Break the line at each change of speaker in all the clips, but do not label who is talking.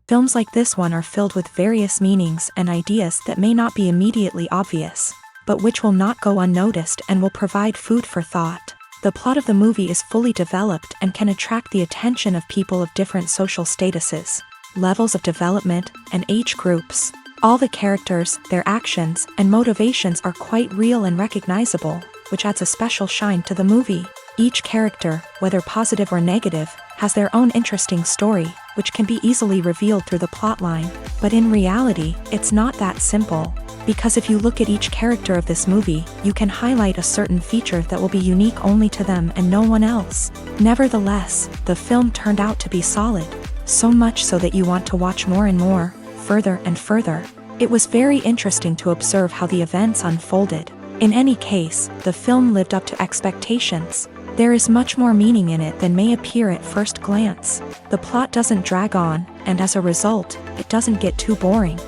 Films like this one are filled with various meanings and ideas that may not be immediately obvious, but which will not go unnoticed and will provide food for thought. The plot of the movie is fully developed and can attract the attention of people of different social statuses, levels of development, and age groups. All the characters, their actions, and motivations are quite real and recognizable, which adds a special shine to the movie. Each character, whether positive or negative, has their own interesting story, which can be easily revealed through the plotline. But in reality, it's not that simple. Because if you look at each character of this movie, you can highlight a certain feature that will be unique only to them and no one else. Nevertheless, the film turned out to be solid. So much so that you want to watch more and more, further and further. It was very interesting to observe how the events unfolded. In any case, the film lived up to expectations. There is much more meaning in it than may appear at first glance. The plot doesn't drag on, and as a result, it doesn't get too boring.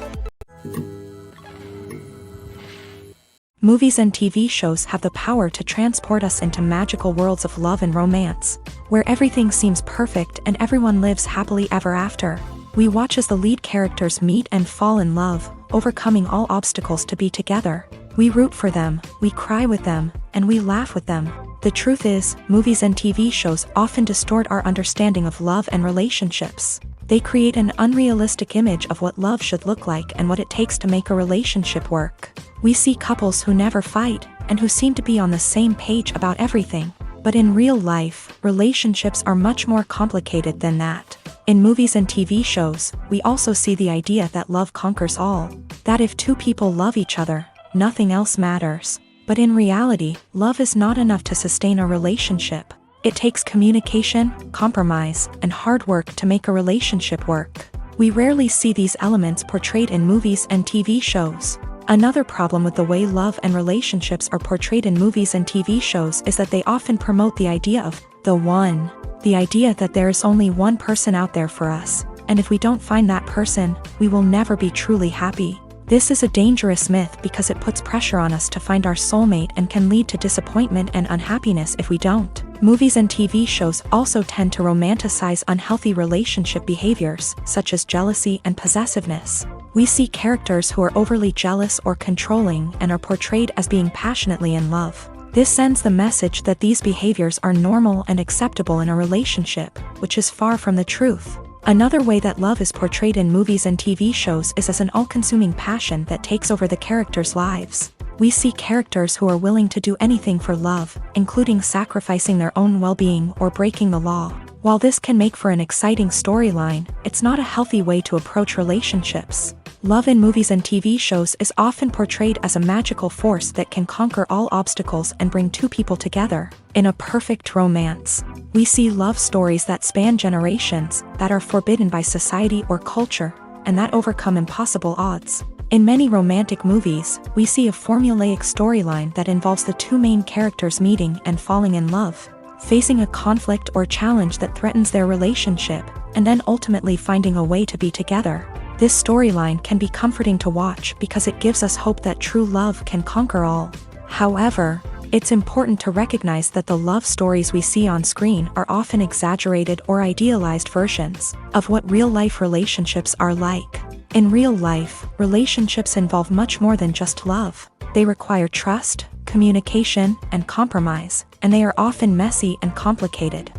Movies and TV shows have the power to transport us into magical worlds of love and romance, where everything seems perfect and everyone lives happily ever after. We watch as the lead characters meet and fall in love, overcoming all obstacles to be together. We root for them, we cry with them, and we laugh with them. The truth is, movies and TV shows often distort our understanding of love and relationships. They create an unrealistic image of what love should look like and what it takes to make a relationship work. We see couples who never fight, and who seem to be on the same page about everything. But in real life, relationships are much more complicated than that. In movies and TV shows, we also see the idea that love conquers all. That if two people love each other, nothing else matters. But in reality, love is not enough to sustain a relationship. It takes communication, compromise, and hard work to make a relationship work. We rarely see these elements portrayed in movies and TV shows. Another problem with the way love and relationships are portrayed in movies and TV shows is that they often promote the idea of the one. The idea that there is only one person out there for us, and if we don't find that person, we will never be truly happy. This is a dangerous myth because it puts pressure on us to find our soulmate and can lead to disappointment and unhappiness if we don't. Movies and TV shows also tend to romanticize unhealthy relationship behaviors, such as jealousy and possessiveness. We see characters who are overly jealous or controlling and are portrayed as being passionately in love. This sends the message that these behaviors are normal and acceptable in a relationship, which is far from the truth. Another way that love is portrayed in movies and TV shows is as an all-consuming passion that takes over the characters' lives. We see characters who are willing to do anything for love, including sacrificing their own well-being or breaking the law. While this can make for an exciting storyline, it's not a healthy way to approach relationships. Love in movies and TV shows is often portrayed as a magical force that can conquer all obstacles and bring two people together. In a perfect romance, we see love stories that span generations, that are forbidden by society or culture, and that overcome impossible odds. In many romantic movies, we see a formulaic storyline that involves the two main characters meeting and falling in love, facing a conflict or challenge that threatens their relationship, and then ultimately finding a way to be together. This storyline can be comforting to watch because it gives us hope that true love can conquer all. However, it's important to recognize that the love stories we see on screen are often exaggerated or idealized versions of what real-life relationships are like. In real life, relationships involve much more than just love. They require trust, communication, and compromise, and they are often messy and complicated.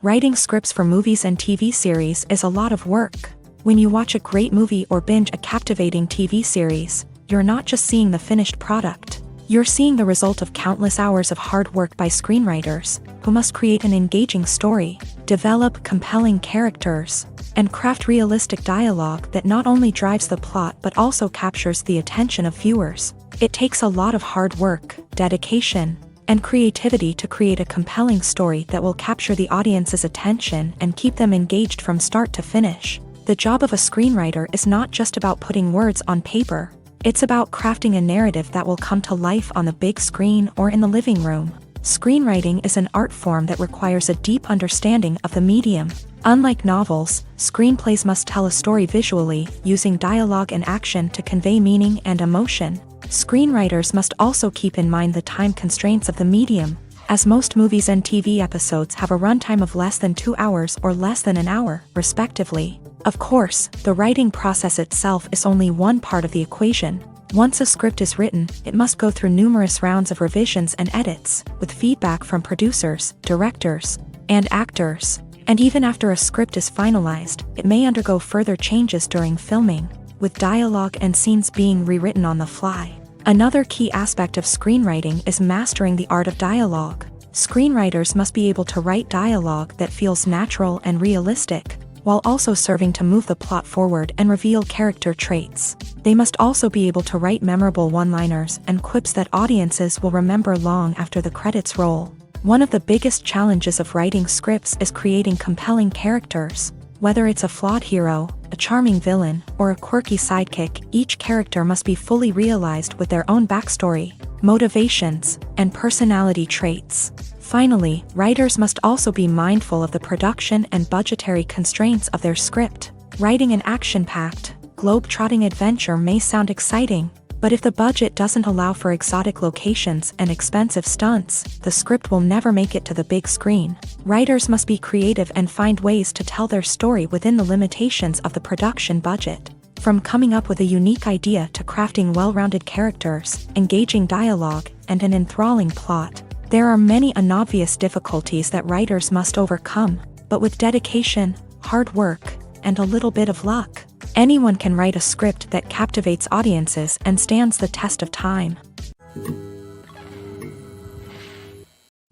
Writing scripts for movies and TV series is a lot of work. When you watch a great movie or binge a captivating TV series, you're not just seeing the finished product. You're seeing the result of countless hours of hard work by screenwriters, who must create an engaging story, develop compelling characters, and craft realistic dialogue that not only drives the plot but also captures the attention of viewers. It takes a lot of hard work, dedication, and creativity to create a compelling story that will capture the audience's attention and keep them engaged from start to finish. The job of a screenwriter is not just about putting words on paper. It's about crafting a narrative that will come to life on the big screen or in the living room. Screenwriting is an art form that requires a deep understanding of the medium. Unlike novels, screenplays must tell a story visually, using dialogue and action to convey meaning and emotion. Screenwriters must also keep in mind the time constraints of the medium, as most movies and TV episodes have a runtime of less than 2 hours or less than an hour, respectively. Of course, the writing process itself is only one part of the equation. Once a script is written, it must go through numerous rounds of revisions and edits, with feedback from producers, directors, and actors. And even after a script is finalized, it may undergo further changes during filming, with dialogue and scenes being rewritten on the fly. Another key aspect of screenwriting is mastering the art of dialogue. Screenwriters must be able to write dialogue that feels natural and realistic, while also serving to move the plot forward and reveal character traits. They must also be able to write memorable one-liners and quips that audiences will remember long after the credits roll. One of the biggest challenges of writing scripts is creating compelling characters. Whether it's a flawed hero, a charming villain, or a quirky sidekick, each character must be fully realized with their own backstory, motivations, and personality traits. Finally, writers must also be mindful of the production and budgetary constraints of their script. Writing an action-packed, globe-trotting adventure may sound exciting, but if the budget doesn't allow for exotic locations and expensive stunts, the script will never make it to the big screen. Writers must be creative and find ways to tell their story within the limitations of the production budget. From coming up with a unique idea to crafting well-rounded characters, engaging dialogue, and an enthralling plot, there are many unobvious difficulties that writers must overcome, but with dedication, hard work, and a little bit of luck, anyone can write a script that captivates audiences and stands the test of time.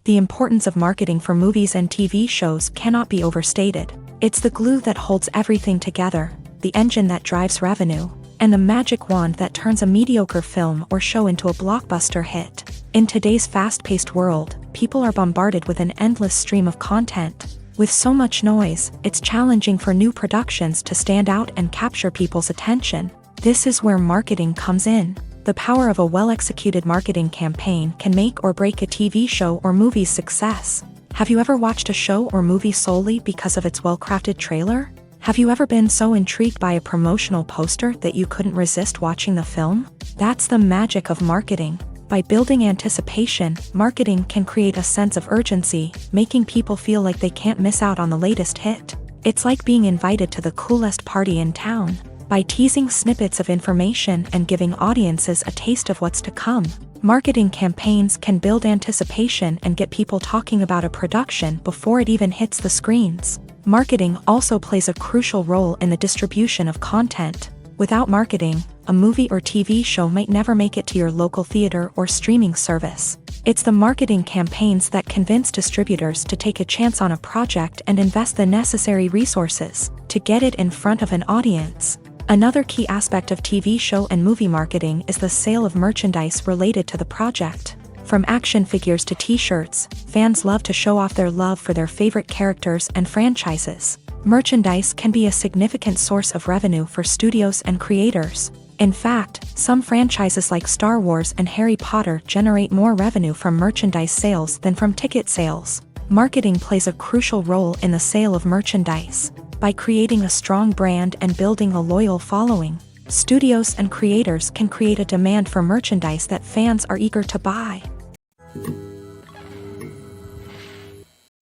The importance of marketing for movies and TV shows cannot be overstated. It's the glue that holds everything together, the engine that drives revenue, and the magic wand that turns a mediocre film or show into a blockbuster hit. In today's fast-paced world, people are bombarded with an endless stream of content. With so much noise, it's challenging for new productions to stand out and capture people's attention. This is where marketing comes in. The power of a well-executed marketing campaign can make or break a TV show or movie's success. Have you ever watched a show or movie solely because of its well-crafted trailer? Have you ever been so intrigued by a promotional poster that you couldn't resist watching the film? That's the magic of marketing. By building anticipation, marketing can create a sense of urgency, making people feel like they can't miss out on the latest hit. It's like being invited to the coolest party in town. By teasing snippets of information and giving audiences a taste of what's to come, marketing campaigns can build anticipation and get people talking about a production before it even hits the screens. Marketing also plays a crucial role in the distribution of content. Without marketing, a movie or TV show might never make it to your local theater or streaming service. It's the marketing campaigns that convince distributors to take a chance on a project and invest the necessary resources to get it in front of an audience. Another key aspect of TV show and movie marketing is the sale of merchandise related to the project. From action figures to t-shirts, fans love to show off their love for their favorite characters and franchises. Merchandise can be a significant source of revenue for studios and creators. In fact, some franchises like Star Wars and Harry Potter generate more revenue from merchandise sales than from ticket sales. Marketing plays a crucial role in the sale of merchandise. By creating a strong brand and building a loyal following, studios and creators can create a demand for merchandise that fans are eager to buy.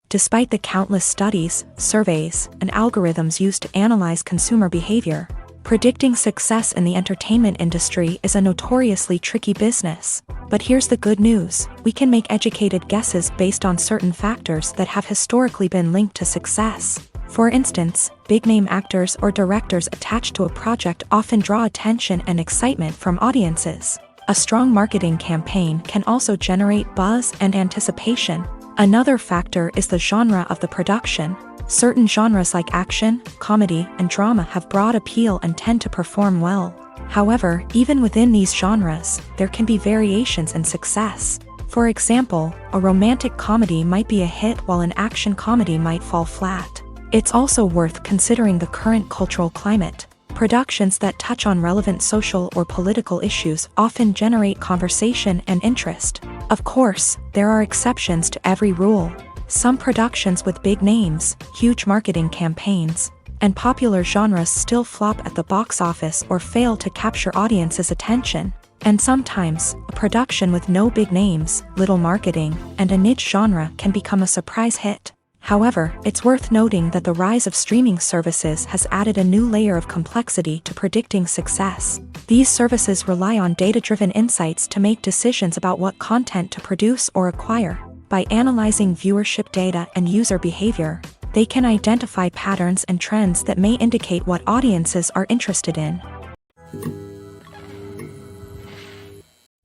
Despite the countless studies, surveys, and algorithms used to analyze consumer behavior, predicting success in the entertainment industry is a notoriously tricky business. But here's the good news: we can make educated guesses based on certain factors that have historically been linked to success. For instance, big-name actors or directors attached to a project often draw attention and excitement from audiences. A strong marketing campaign can also generate buzz and anticipation. Another factor is the genre of the production. Certain genres like action, comedy, and drama have broad appeal and tend to perform well. However, even within these genres, there can be variations in success. For example, a romantic comedy might be a hit while an action comedy might fall flat. It's also worth considering the current cultural climate. Productions that touch on relevant social or political issues often generate conversation and interest. Of course, there are exceptions to every rule. Some productions with big names, huge marketing campaigns, and popular genres still flop at the box office or fail to capture audiences' attention. And sometimes, a production with no big names, little marketing, and a niche genre can become a surprise hit. However, it's worth noting that the rise of streaming services has added a new layer of complexity to predicting success. These services rely on data-driven insights to make decisions about what content to produce or acquire. By analyzing viewership data and user behavior, they can identify patterns and trends that may indicate what audiences are interested in.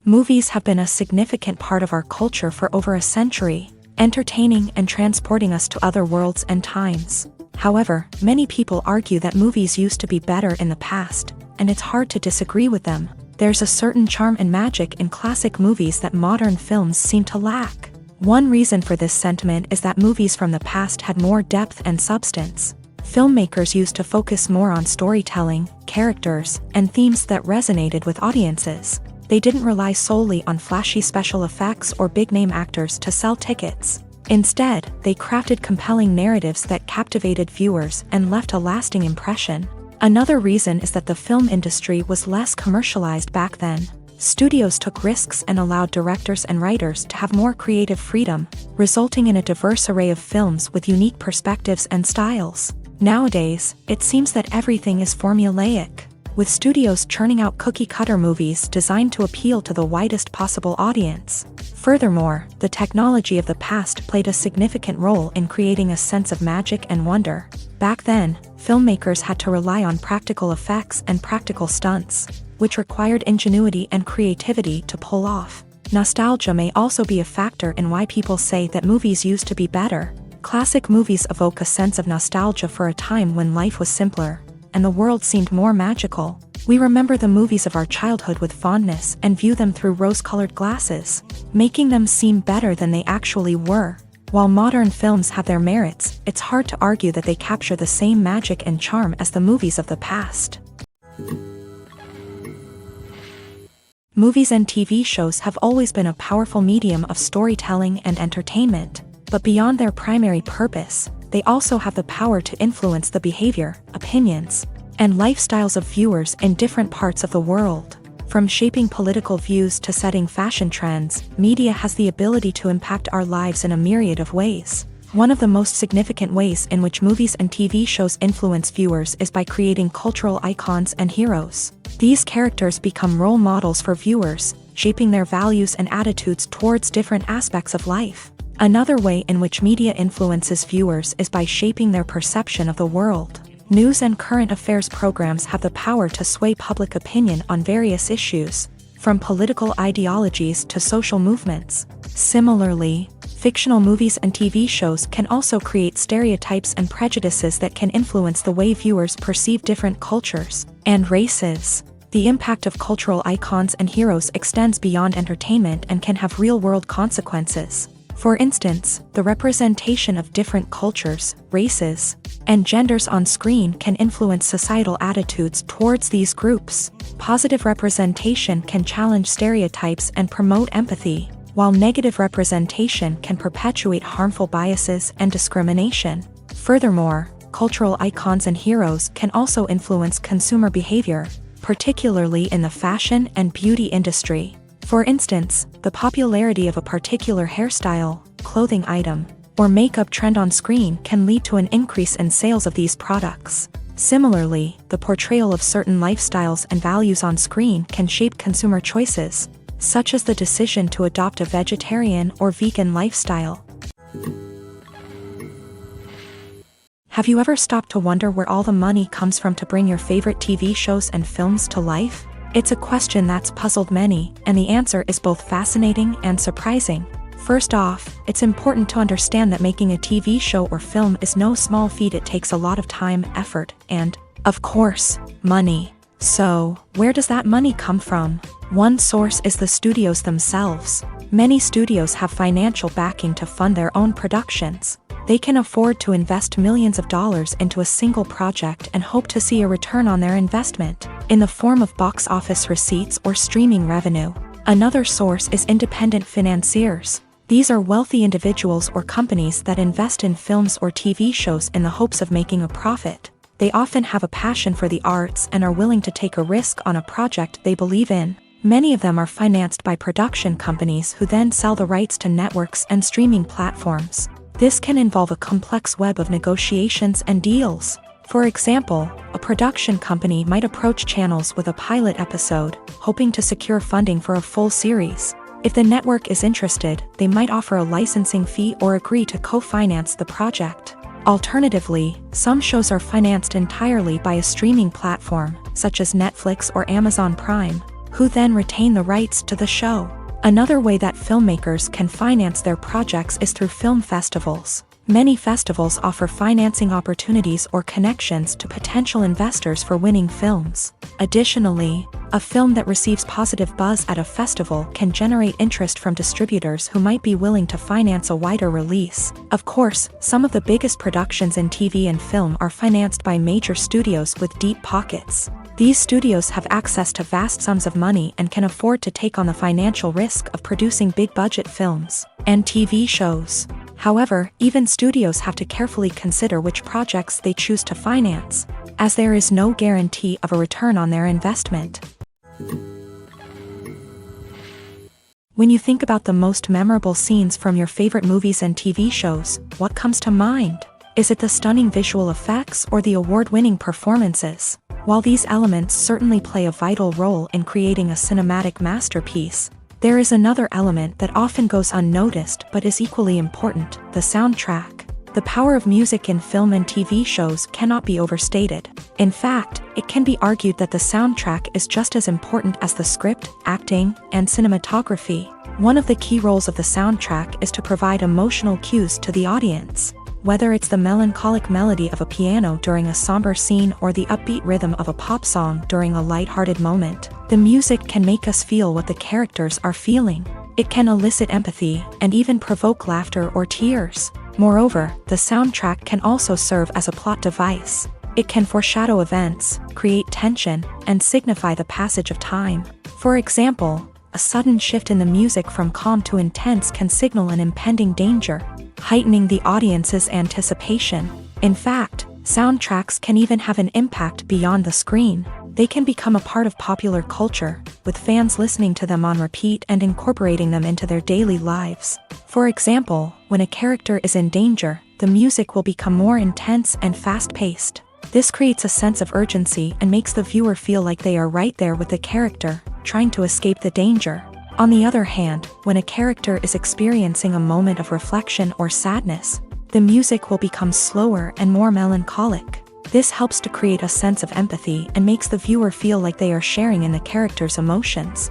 Movies have been a significant part of our culture for over a century, entertaining and transporting us to other worlds and times. However, many people argue that movies used to be better in the past, and it's hard to disagree with them. There's a certain charm and magic in classic movies that modern films seem to lack. One reason for this sentiment is that movies from the past had more depth and substance. Filmmakers used to focus more on storytelling, characters, and themes that resonated with audiences. They didn't rely solely on flashy special effects or big-name actors to sell tickets. Instead, they crafted compelling narratives that captivated viewers and left a lasting impression. Another reason is that the film industry was less commercialized back then. Studios took risks and allowed directors and writers to have more creative freedom, resulting in a diverse array of films with unique perspectives and styles. Nowadays, it seems that everything is formulaic, with studios churning out cookie-cutter movies designed to appeal to the widest possible audience. Furthermore, the technology of the past played a significant role in creating a sense of magic and wonder. Back then, filmmakers had to rely on practical effects and practical stunts, which required ingenuity and creativity to pull off. Nostalgia may also be a factor in why people say that movies used to be better. Classic movies evoke a sense of nostalgia for a time when life was simpler, and the world seemed more magical. We remember the movies of our childhood with fondness and view them through rose-colored glasses, making them seem better than they actually were. While modern films have their merits, it's hard to argue that they capture the same magic and charm as the movies of the past. Movies and TV shows have always been a powerful medium of storytelling and entertainment, but beyond their primary purpose, they also have the power to influence the behavior, opinions, and lifestyles of viewers in different parts of the world. From shaping political views to setting fashion trends, media has the ability to impact our lives in a myriad of ways. One of the most significant ways in which movies and TV shows influence viewers is by creating cultural icons and heroes. These characters become role models for viewers, shaping their values and attitudes towards different aspects of life. Another way in which media influences viewers is by shaping their perception of the world. News and current affairs programs have the power to sway public opinion on various issues, from political ideologies to social movements. Similarly, fictional movies and TV shows can also create stereotypes and prejudices that can influence the way viewers perceive different cultures and races. The impact of cultural icons and heroes extends beyond entertainment and can have real-world consequences. For instance, the representation of different cultures, races, and genders on screen can influence societal attitudes towards these groups. Positive representation can challenge stereotypes and promote empathy, while negative representation can perpetuate harmful biases and discrimination. Furthermore, cultural icons and heroes can also influence consumer behavior, particularly in the fashion and beauty industry. For instance, the popularity of a particular hairstyle, clothing item, or makeup trend on screen can lead to an increase in sales of these products. Similarly, the portrayal of certain lifestyles and values on screen can shape consumer choices, such as the decision to adopt a vegetarian or vegan lifestyle. Have you ever stopped to wonder where all the money comes from to bring your favorite TV shows and films to life? It's a question that's puzzled many, and the answer is both fascinating and surprising. First off, it's important to understand that making a TV show or film is no small feat. It takes a lot of time, effort, and, of course, money. So, where does that money come from? One source is the studios themselves. Many studios have financial backing to fund their own productions. They can afford to invest millions of dollars into a single project and hope to see a return on their investment, in the form of box office receipts or streaming revenue. Another source is independent financiers. These are wealthy individuals or companies that invest in films or TV shows in the hopes of making a profit. They often have a passion for the arts and are willing to take a risk on a project they believe in. Many of them are financed by production companies who then sell the rights to networks and streaming platforms. This can involve a complex web of negotiations and deals. For example, a production company might approach channels with a pilot episode, hoping to secure funding for a full series. If the network is interested, they might offer a licensing fee or agree to co-finance the project. Alternatively, some shows are financed entirely by a streaming platform, such as Netflix or Amazon Prime, who then retain the rights to the show. Another way that filmmakers can finance their projects is through film festivals. Many festivals offer financing opportunities or connections to potential investors for winning films. Additionally, a film that receives positive buzz at a festival can generate interest from distributors who might be willing to finance a wider release. Of course, some of the biggest productions in TV and film are financed by major studios with deep pockets. These studios have access to vast sums of money and can afford to take on the financial risk of producing big-budget films and TV shows. However, even studios have to carefully consider which projects they choose to finance, as there is no guarantee of a return on their investment. When you think about the most memorable scenes from your favorite movies and TV shows, what comes to mind? Is it the stunning visual effects or the award-winning performances? While these elements certainly play a vital role in creating a cinematic masterpiece, there is another element that often goes unnoticed but is equally important: the soundtrack. The power of music in film and TV shows cannot be overstated. In fact, it can be argued that the soundtrack is just as important as the script, acting, and cinematography. One of the key roles of the soundtrack is to provide emotional cues to the audience. Whether it's the melancholic melody of a piano during a somber scene or the upbeat rhythm of a pop song during a lighthearted moment, the music can make us feel what the characters are feeling. It can elicit empathy and even provoke laughter or tears. Moreover, the soundtrack can also serve as a plot device. It can foreshadow events, create tension, and signify the passage of time. For example, a sudden shift in the music from calm to intense can signal an impending danger, heightening the audience's anticipation. In fact, soundtracks can even have an impact beyond the screen. They can become a part of popular culture, with fans listening to them on repeat and incorporating them into their daily lives. For example, when a character is in danger, the music will become more intense and fast-paced. This creates a sense of urgency and makes the viewer feel like they are right there with the character, trying to escape the danger. On the other hand, when a character is experiencing a moment of reflection or sadness, the music will become slower and more melancholic. This helps to create a sense of empathy and makes the viewer feel like they are sharing in the character's emotions.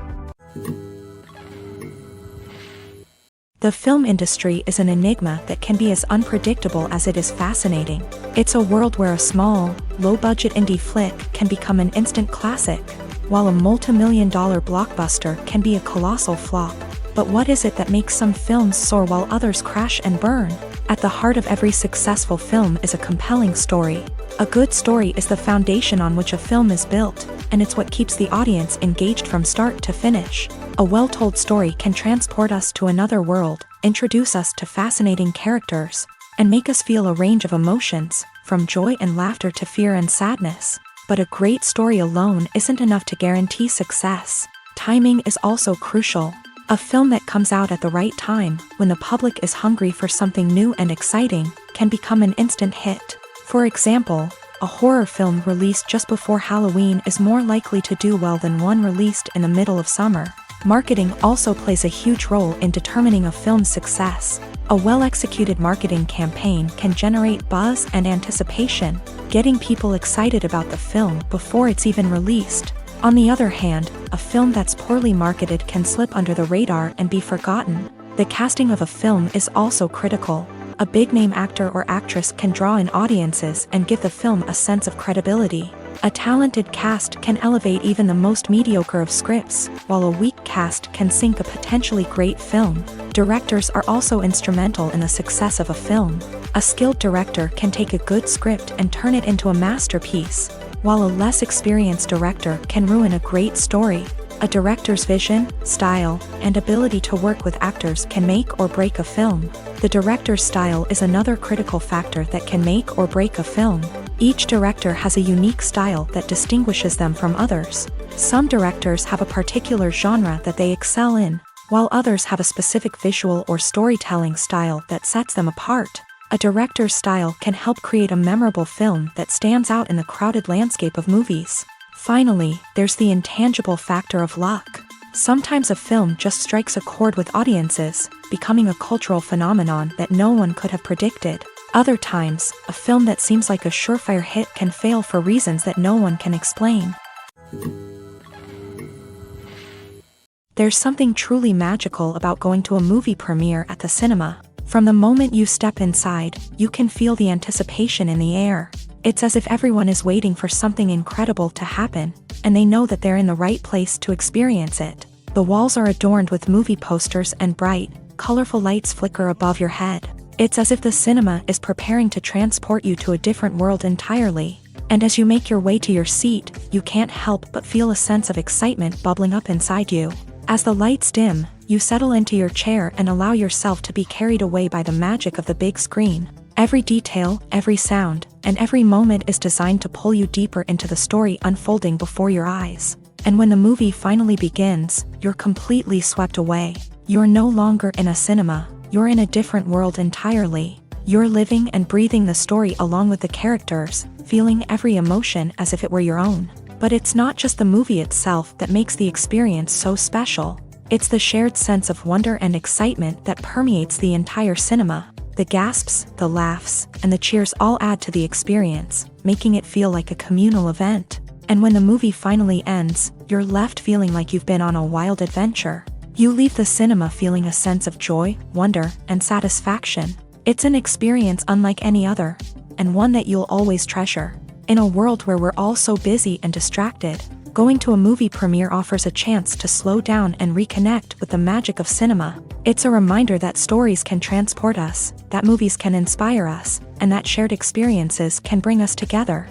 The film industry is an enigma that can be as unpredictable as it is fascinating. It's a world where a small, low-budget indie flick can become an instant classic, while a multi-million-dollar blockbuster can be a colossal flop. But what is it that makes some films soar while others crash and burn? At the heart of every successful film is a compelling story. A good story is the foundation on which a film is built, and it's what keeps the audience engaged from start to finish. A well-told story can transport us to another world, introduce us to fascinating characters, and make us feel a range of emotions, from joy and laughter to fear and sadness. But a great story alone isn't enough to guarantee success. Timing is also crucial. A film that comes out at the right time, when the public is hungry for something new and exciting, can become an instant hit. For example, a horror film released just before Halloween is more likely to do well than one released in the middle of summer. Marketing also plays a huge role in determining a film's success. A well-executed marketing campaign can generate buzz and anticipation, getting people excited about the film before it's even released. On the other hand, a film that's poorly marketed can slip under the radar and be forgotten. The casting of a film is also critical. A big-name actor or actress can draw in audiences and give the film a sense of credibility. A talented cast can elevate even the most mediocre of scripts, while a weak cast can sink a potentially great film. Directors are also instrumental in the success of a film. A skilled director can take a good script and turn it into a masterpiece, while a less experienced director can ruin a great story. A director's vision, style, and ability to work with actors can make or break a film. The director's style is another critical factor that can make or break a film. Each director has a unique style that distinguishes them from others. Some directors have a particular genre that they excel in, while others have a specific visual or storytelling style that sets them apart. A director's style can help create a memorable film that stands out in the crowded landscape of movies. Finally, there's the intangible factor of luck. Sometimes a film just strikes a chord with audiences, becoming a cultural phenomenon that no one could have predicted. Other times, a film that seems like a surefire hit can fail for reasons that no one can explain. There's something truly magical about going to a movie premiere at the cinema. From the moment you step inside, you can feel the anticipation in the air. It's as if everyone is waiting for something incredible to happen, and they know that they're in the right place to experience it. The walls are adorned with movie posters and bright, colorful lights flicker above your head. It's as if the cinema is preparing to transport you to a different world entirely. And as you make your way to your seat, you can't help but feel a sense of excitement bubbling up inside you. As the lights dim, you settle into your chair and allow yourself to be carried away by the magic of the big screen. Every detail, every sound, and every moment is designed to pull you deeper into the story unfolding before your eyes. And when the movie finally begins, you're completely swept away. You're no longer in a cinema, you're in a different world entirely. You're living and breathing the story along with the characters, feeling every emotion as if it were your own. But it's not just the movie itself that makes the experience so special. It's the shared sense of wonder and excitement that permeates the entire cinema. The gasps, the laughs, and the cheers all add to the experience, making it feel like a communal event. And when the movie finally ends, you're left feeling like you've been on a wild adventure. You leave the cinema feeling a sense of joy, wonder, and satisfaction. It's an experience unlike any other, and one that you'll always treasure. In a world where we're all so busy and distracted, going to a movie premiere offers a chance to slow down and reconnect with the magic of cinema. It's a reminder that stories can transport us, that movies can inspire us, and that shared experiences can bring us together.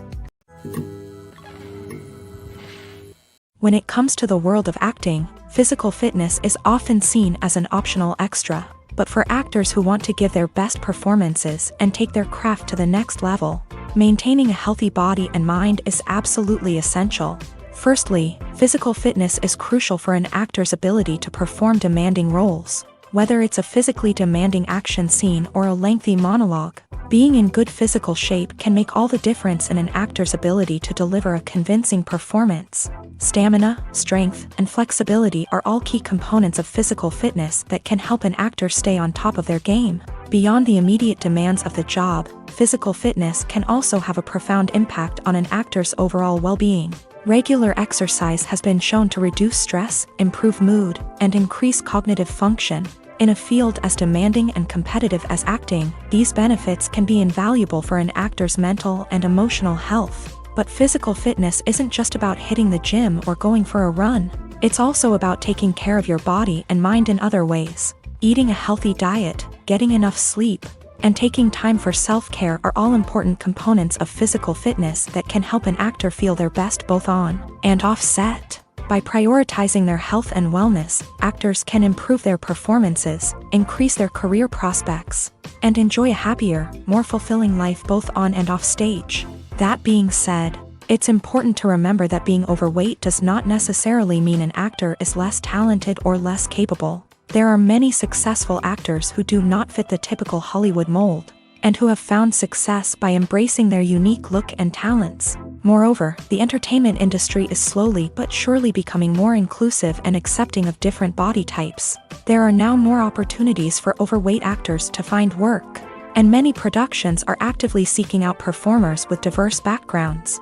When it comes to the world of acting, physical fitness is often seen as an optional extra. But for actors who want to give their best performances and take their craft to the next level, maintaining a healthy body and mind is absolutely essential. Firstly, physical fitness is crucial for an actor's ability to perform demanding roles. Whether it's a physically demanding action scene or a lengthy monologue, being in good physical shape can make all the difference in an actor's ability to deliver a convincing performance. Stamina, strength, and flexibility are all key components of physical fitness that can help an actor stay on top of their game. Beyond the immediate demands of the job, physical fitness can also have a profound impact on an actor's overall well-being. Regular exercise has been shown to reduce stress, improve mood, and increase cognitive function. In a field as demanding and competitive as acting, these benefits can be invaluable for an actor's mental and emotional health. But physical fitness isn't just about hitting the gym or going for a run. It's also about taking care of your body and mind in other ways. Eating a healthy diet, getting enough sleep, and taking time for self-care are all important components of physical fitness that can help an actor feel their best both on and off set. By prioritizing their health and wellness, actors can improve their performances, increase their career prospects, and enjoy a happier, more fulfilling life both on and off stage. That being said, it's important to remember that being overweight does not necessarily mean an actor is less talented or less capable. There are many successful actors who do not fit the typical Hollywood mold, and who have found success by embracing their unique look and talents. Moreover, the entertainment industry is slowly but surely becoming more inclusive and accepting of different body types. There are now more opportunities for overweight actors to find work, and many productions are actively seeking out performers with diverse backgrounds.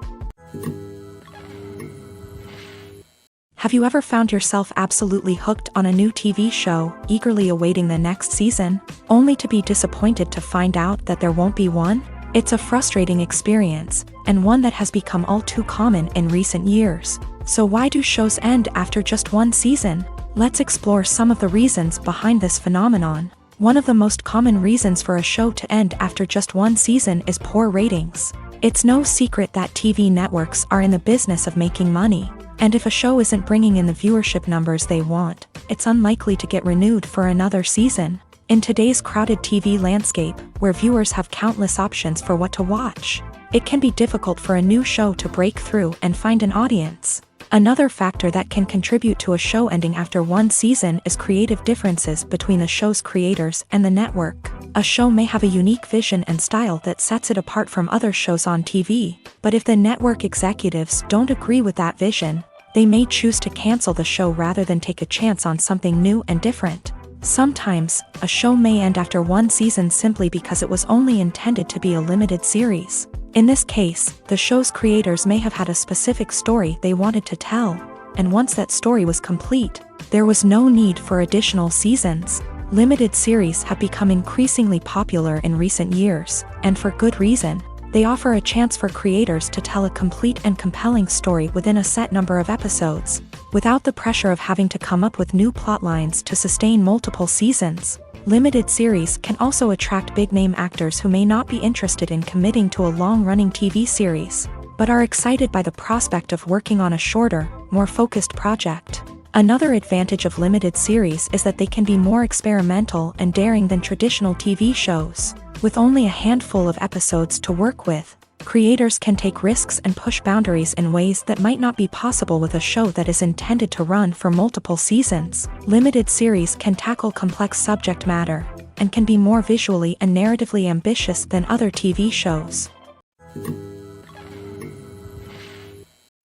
Have you ever found yourself absolutely hooked on a new TV show, eagerly awaiting the next season, only to be disappointed to find out that there won't be one? It's a frustrating experience, and one that has become all too common in recent years. So why do shows end after just one season? Let's explore some of the reasons behind this phenomenon. One of the most common reasons for a show to end after just one season is poor ratings. It's no secret that TV networks are in the business of making money. And if a show isn't bringing in the viewership numbers they want, it's unlikely to get renewed for another season. In today's crowded TV landscape, where viewers have countless options for what to watch, it can be difficult for a new show to break through and find an audience. Another factor that can contribute to a show ending after one season is creative differences between the show's creators and the network. A show may have a unique vision and style that sets it apart from other shows on TV, but if the network executives don't agree with that vision, they may choose to cancel the show rather than take a chance on something new and different. Sometimes, a show may end after one season simply because it was only intended to be a limited series. In this case, the show's creators may have had a specific story they wanted to tell, and once that story was complete, there was no need for additional seasons. Limited series have become increasingly popular in recent years, and for good reason. They offer a chance for creators to tell a complete and compelling story within a set number of episodes, without the pressure of having to come up with new plotlines to sustain multiple seasons. Limited series can also attract big-name actors who may not be interested in committing to a long-running TV series, but are excited by the prospect of working on a shorter, more focused project. Another advantage of limited series is that they can be more experimental and daring than traditional TV shows. With only a handful of episodes to work with, creators can take risks and push boundaries in ways that might not be possible with a show that is intended to run for multiple seasons. Limited series can tackle complex subject matter, and can be more visually and narratively ambitious than other TV shows.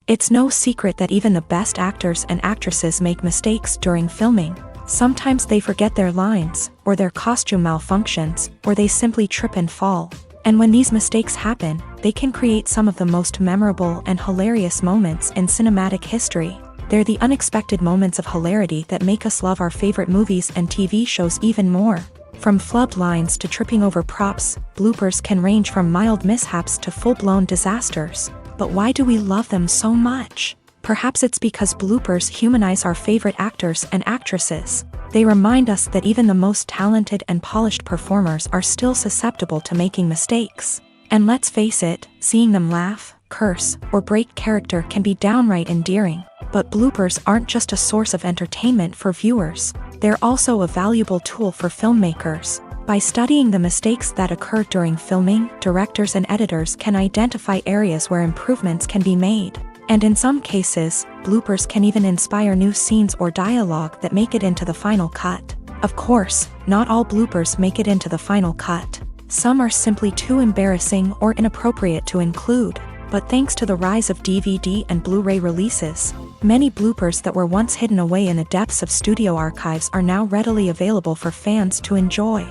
It's no secret that even the best actors and actresses make mistakes during filming. Sometimes they forget their lines, or their costume malfunctions, or they simply trip and fall. And when these mistakes happen, they can create some of the most memorable and hilarious moments in cinematic history. They're the unexpected moments of hilarity that make us love our favorite movies and TV shows even more. From flubbed lines to tripping over props, bloopers can range from mild mishaps to full-blown disasters. But why do we love them so much? Perhaps it's because bloopers humanize our favorite actors and actresses. They remind us that even the most talented and polished performers are still susceptible to making mistakes. And let's face it, seeing them laugh, curse, or break character can be downright endearing. But bloopers aren't just a source of entertainment for viewers. They're also a valuable tool for filmmakers. By studying the mistakes that occur during filming, directors and editors can identify areas where improvements can be made. And in some cases, bloopers can even inspire new scenes or dialogue that make it into the final cut. Of course, not all bloopers make it into the final cut. Some are simply too embarrassing or inappropriate to include. But thanks to the rise of DVD and Blu-ray releases, many bloopers that were once hidden away in the depths of studio archives are now readily available for fans to enjoy.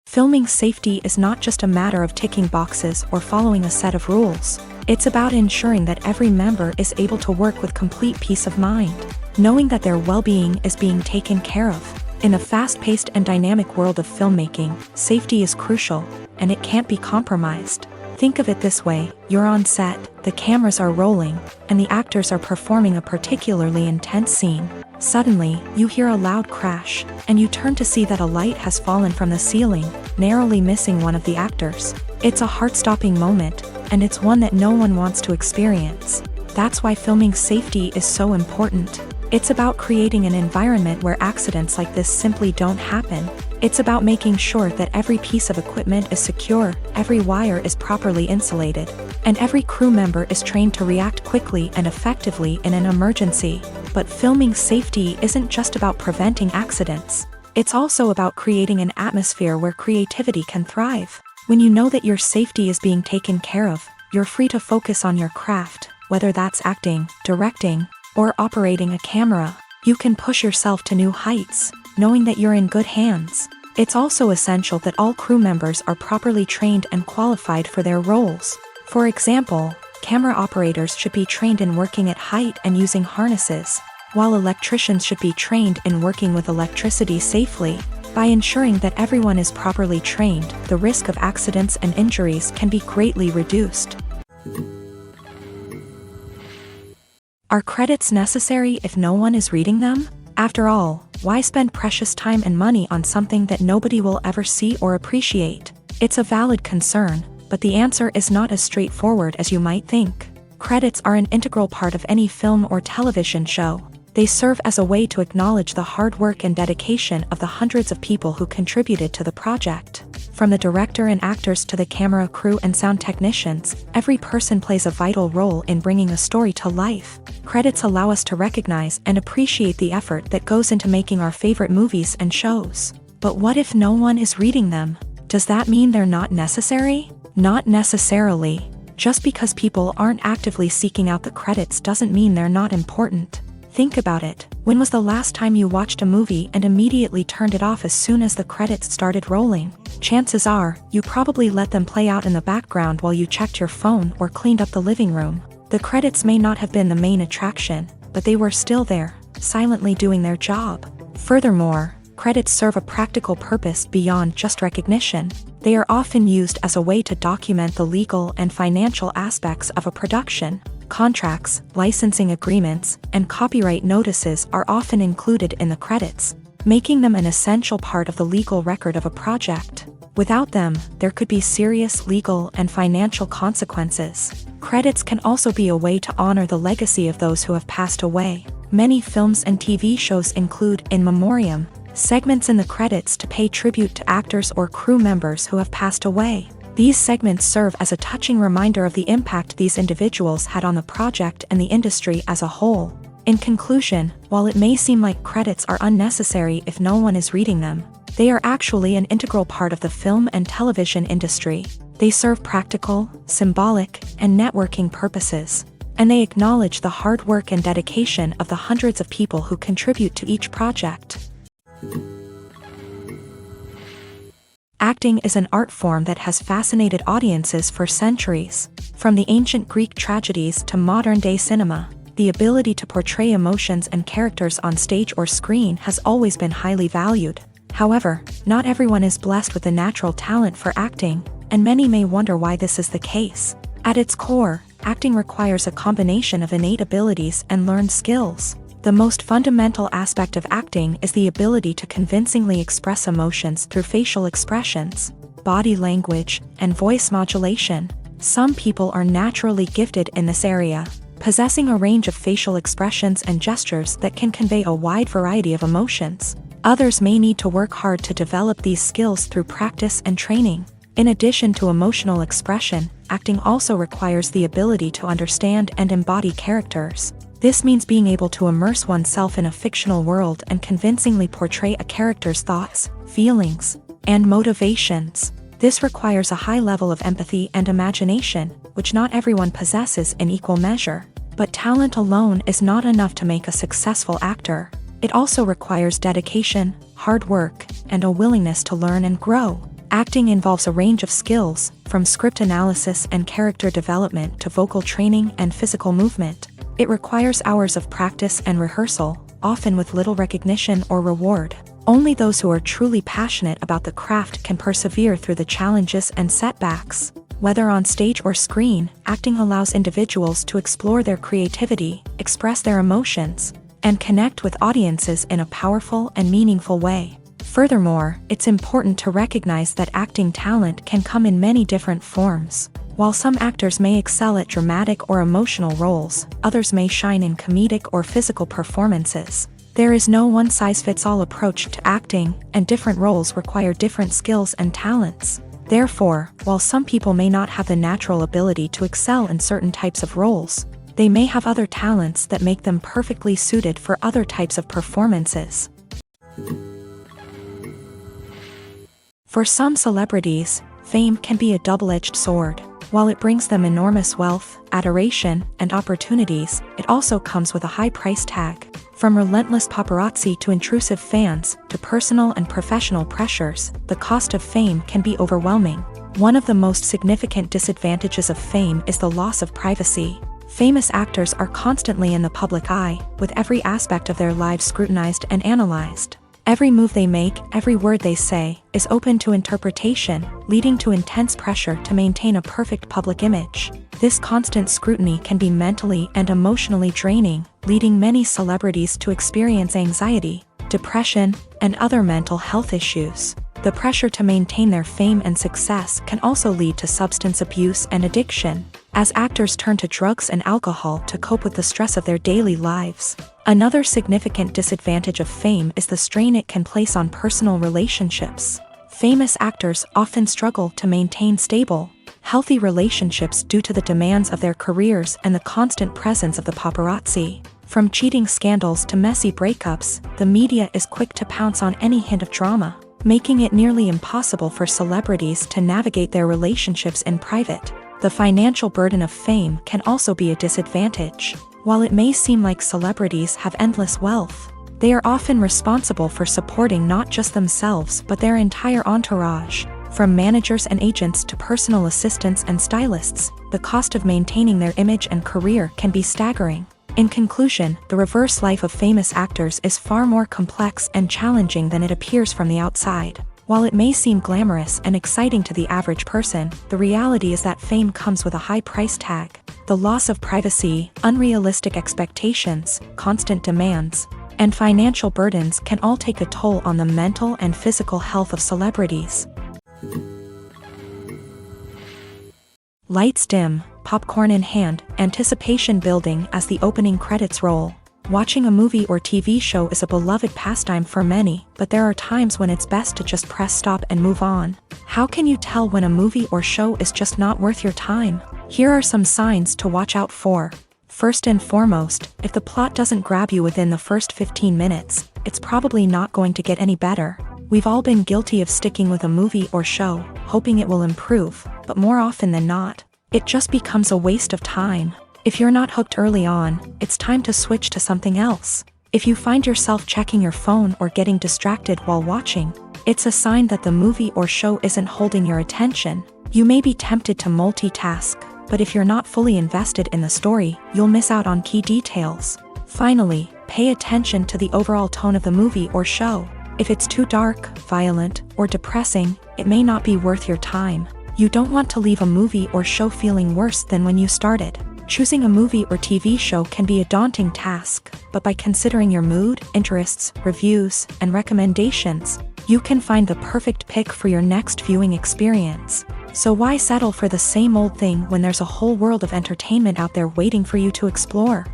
Filming safety is not just a matter of ticking boxes or following a set of rules. It's about ensuring that every member is able to work with complete peace of mind, knowing that their well-being is being taken care of. In a fast-paced and dynamic world of filmmaking, safety is crucial, and it can't be compromised. Think of it this way: you're on set, the cameras are rolling, and the actors are performing a particularly intense scene. Suddenly, you hear a loud crash, and you turn to see that a light has fallen from the ceiling, narrowly missing one of the actors. It's a heart-stopping moment, and it's one that no one wants to experience. That's why filming safety is so important. It's about creating an environment where accidents like this simply don't happen. It's about making sure that every piece of equipment is secure, every wire is properly insulated, and every crew member is trained to react quickly and effectively in an emergency. But filming safety isn't just about preventing accidents. It's also about creating an atmosphere where creativity can thrive. When you know that your safety is being taken care of, you're free to focus on your craft, whether that's acting, directing, or operating a camera. You can push yourself to new heights, knowing that you're in good hands. It's also essential that all crew members are properly trained and qualified for their roles. For example, camera operators should be trained in working at height and using harnesses, while electricians should be trained in working with electricity safely. By ensuring that everyone is properly trained, the risk of accidents and injuries can be greatly reduced. Are credits necessary if no one is reading them? After all, why spend precious time and money on something that nobody will ever see or appreciate? It's a valid concern, but the answer is not as straightforward as you might think. Credits are an integral part of any film or television show. They serve as a way to acknowledge the hard work and dedication of the hundreds of people who contributed to the project. From the director and actors to the camera crew and sound technicians, every person plays a vital role in bringing a story to life. Credits allow us to recognize and appreciate the effort that goes into making our favorite movies and shows. But what if no one is reading them? Does that mean they're not necessary? Not necessarily. Just because people aren't actively seeking out the credits doesn't mean they're not important. Think about it. When was the last time you watched a movie and immediately turned it off as soon as the credits started rolling? Chances are, you probably let them play out in the background while you checked your phone or cleaned up the living room. The credits may not have been the main attraction, but they were still there, silently doing their job. Furthermore, credits serve a practical purpose beyond just recognition. They are often used as a way to document the legal and financial aspects of a production. Contracts, licensing agreements, and copyright notices are often included in the credits, making them an essential part of the legal record of a project. Without them, there could be serious legal and financial consequences. Credits can also be a way to honor the legacy of those who have passed away. Many films and TV shows include in memoriam segments in the credits to pay tribute to actors or crew members who have passed away. These segments serve as a touching reminder of the impact these individuals had on the project and the industry as a whole. In conclusion, while it may seem like credits are unnecessary if no one is reading them, they are actually an integral part of the film and television industry. They serve practical, symbolic, and networking purposes, and they acknowledge the hard work and dedication of the hundreds of people who contribute to each project. Acting is an art form that has fascinated audiences for centuries. From the ancient Greek tragedies to modern-day cinema, the ability to portray emotions and characters on stage or screen has always been highly valued. However, not everyone is blessed with the natural talent for acting, and many may wonder why this is the case. At its core, acting requires a combination of innate abilities and learned skills. The most fundamental aspect of acting is the ability to convincingly express emotions through facial expressions, body language, and voice modulation. Some people are naturally gifted in this area, possessing a range of facial expressions and gestures that can convey a wide variety of emotions. Others may need to work hard to develop these skills through practice and training. In addition to emotional expression, acting also requires the ability to understand and embody characters. This means being able to immerse oneself in a fictional world and convincingly portray a character's thoughts, feelings, and motivations. This requires a high level of empathy and imagination, which not everyone possesses in equal measure. But talent alone is not enough to make a successful actor. It also requires dedication, hard work, and a willingness to learn and grow. Acting involves a range of skills, from script analysis and character development to vocal training and physical movement. It requires hours of practice and rehearsal, often with little recognition or reward. Only those who are truly passionate about the craft can persevere through the challenges and setbacks. Whether on stage or screen, acting allows individuals to explore their creativity, express their emotions, and connect with audiences in a powerful and meaningful way. Furthermore, it's important to recognize that acting talent can come in many different forms. While some actors may excel at dramatic or emotional roles, others may shine in comedic or physical performances. There is no one-size-fits-all approach to acting, and different roles require different skills and talents. Therefore, while some people may not have the natural ability to excel in certain types of roles, they may have other talents that make them perfectly suited for other types of performances. For some celebrities, fame can be a double-edged sword. While it brings them enormous wealth, adoration, and opportunities, it also comes with a high price tag. From relentless paparazzi to intrusive fans, to personal and professional pressures, the cost of fame can be overwhelming. One of the most significant disadvantages of fame is the loss of privacy. Famous actors are constantly in the public eye, with every aspect of their lives scrutinized and analyzed. Every move they make, every word they say, is open to interpretation, leading to intense pressure to maintain a perfect public image. This constant scrutiny can be mentally and emotionally draining, leading many celebrities to experience anxiety, depression, and other mental health issues. The pressure to maintain their fame and success can also lead to substance abuse and addiction, as actors turn to drugs and alcohol to cope with the stress of their daily lives. Another significant disadvantage of fame is the strain it can place on personal relationships. Famous actors often struggle to maintain stable, healthy relationships due to the demands of their careers and the constant presence of the paparazzi. From cheating scandals to messy breakups, the media is quick to pounce on any hint of drama, making it nearly impossible for celebrities to navigate their relationships in private. The financial burden of fame can also be a disadvantage. While it may seem like celebrities have endless wealth, they are often responsible for supporting not just themselves but their entire entourage. From managers and agents to personal assistants and stylists, the cost of maintaining their image and career can be staggering. In conclusion, the reverse life of famous actors is far more complex and challenging than it appears from the outside. While it may seem glamorous and exciting to the average person, the reality is that fame comes with a high price tag. The loss of privacy, unrealistic expectations, constant demands, and financial burdens can all take a toll on the mental and physical health of celebrities. Lights dim, popcorn in hand, anticipation building as the opening credits roll. Watching a movie or TV show is a beloved pastime for many, but there are times when it's best to just press stop and move on. How can you tell when a movie or show is just not worth your time? Here are some signs to watch out for. First and foremost, if the plot doesn't grab you within the first 15 minutes, it's probably not going to get any better. We've all been guilty of sticking with a movie or show, hoping it will improve, but more often than not, it just becomes a waste of time. If you're not hooked early on, it's time to switch to something else. If you find yourself checking your phone or getting distracted while watching, it's a sign that the movie or show isn't holding your attention. You may be tempted to multitask, but if you're not fully invested in the story, you'll miss out on key details. Finally, pay attention to the overall tone of the movie or show. If it's too dark, violent, or depressing, it may not be worth your time. You don't want to leave a movie or show feeling worse than when you started. Choosing a movie or TV show can be a daunting task, but by considering your mood, interests, reviews, and recommendations, you can find the perfect pick for your next viewing experience. So why settle for the same old thing when there's a whole world of entertainment out there waiting for you to explore?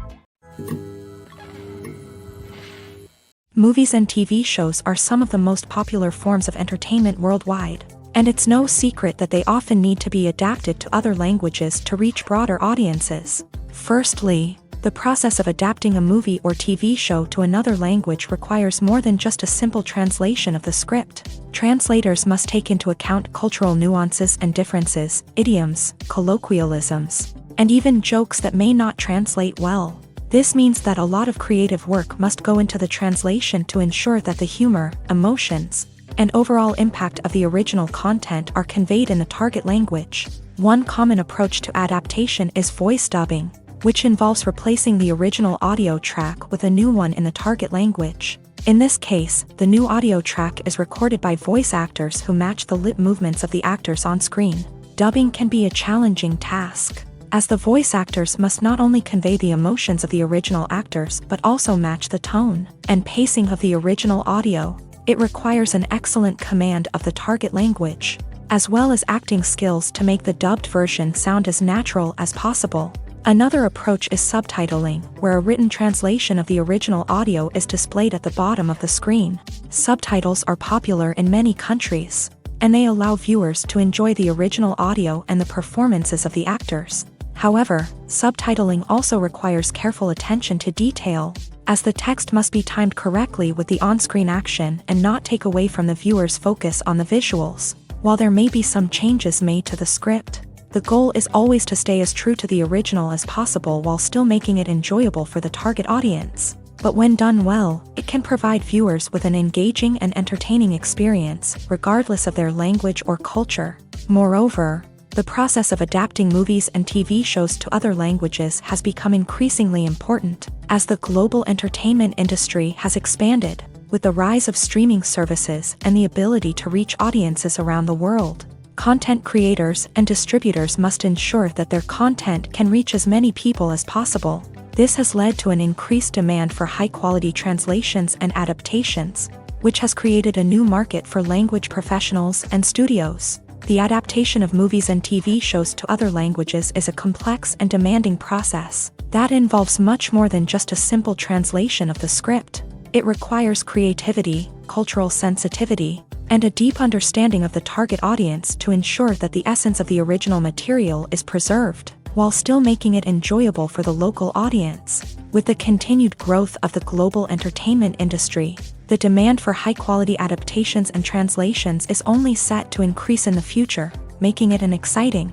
Movies and TV shows are some of the most popular forms of entertainment worldwide, and it's no secret that they often need to be adapted to other languages to reach broader audiences. Firstly, the process of adapting a movie or TV show to another language requires more than just a simple translation of the script. Translators must take into account cultural nuances and differences, idioms, colloquialisms, and even jokes that may not translate well. This means that a lot of creative work must go into the translation to ensure that the humor, emotions, and overall impact of the original content are conveyed in the target language. One common approach to adaptation is voice dubbing, which involves replacing the original audio track with a new one in the target language. In this case, the new audio track is recorded by voice actors who match the lip movements of the actors on screen. Dubbing can be a challenging task, as the voice actors must not only convey the emotions of the original actors but also match the tone and pacing of the original audio. It requires an excellent command of the target language, as well as acting skills to make the dubbed version sound as natural as possible. Another approach is subtitling, where a written translation of the original audio is displayed at the bottom of the screen. Subtitles are popular in many countries, and they allow viewers to enjoy the original audio and the performances of the actors. However, subtitling also requires careful attention to detail, as the text must be timed correctly with the on-screen action and not take away from the viewer's focus on the visuals. While there may be some changes made to the script, the goal is always to stay as true to the original as possible while still making it enjoyable for the target audience. But when done well, it can provide viewers with an engaging and entertaining experience, regardless of their language or culture. Moreover, the process of adapting movies and TV shows to other languages has become increasingly important, as the global entertainment industry has expanded, with the rise of streaming services and the ability to reach audiences around the world. Content creators and distributors must ensure that their content can reach as many people as possible. This has led to an increased demand for high-quality translations and adaptations, which has created a new market for language professionals and studios. The adaptation of movies and TV shows to other languages is a complex and demanding process, That involves much more than just a simple translation of the script. It requires creativity, cultural sensitivity, and a deep understanding of the target audience to ensure that the essence of the original material is preserved, while still making it enjoyable for the local audience. With the continued growth of the global entertainment industry, the demand for high-quality adaptations and translations is only set to increase in the future, making it an exciting.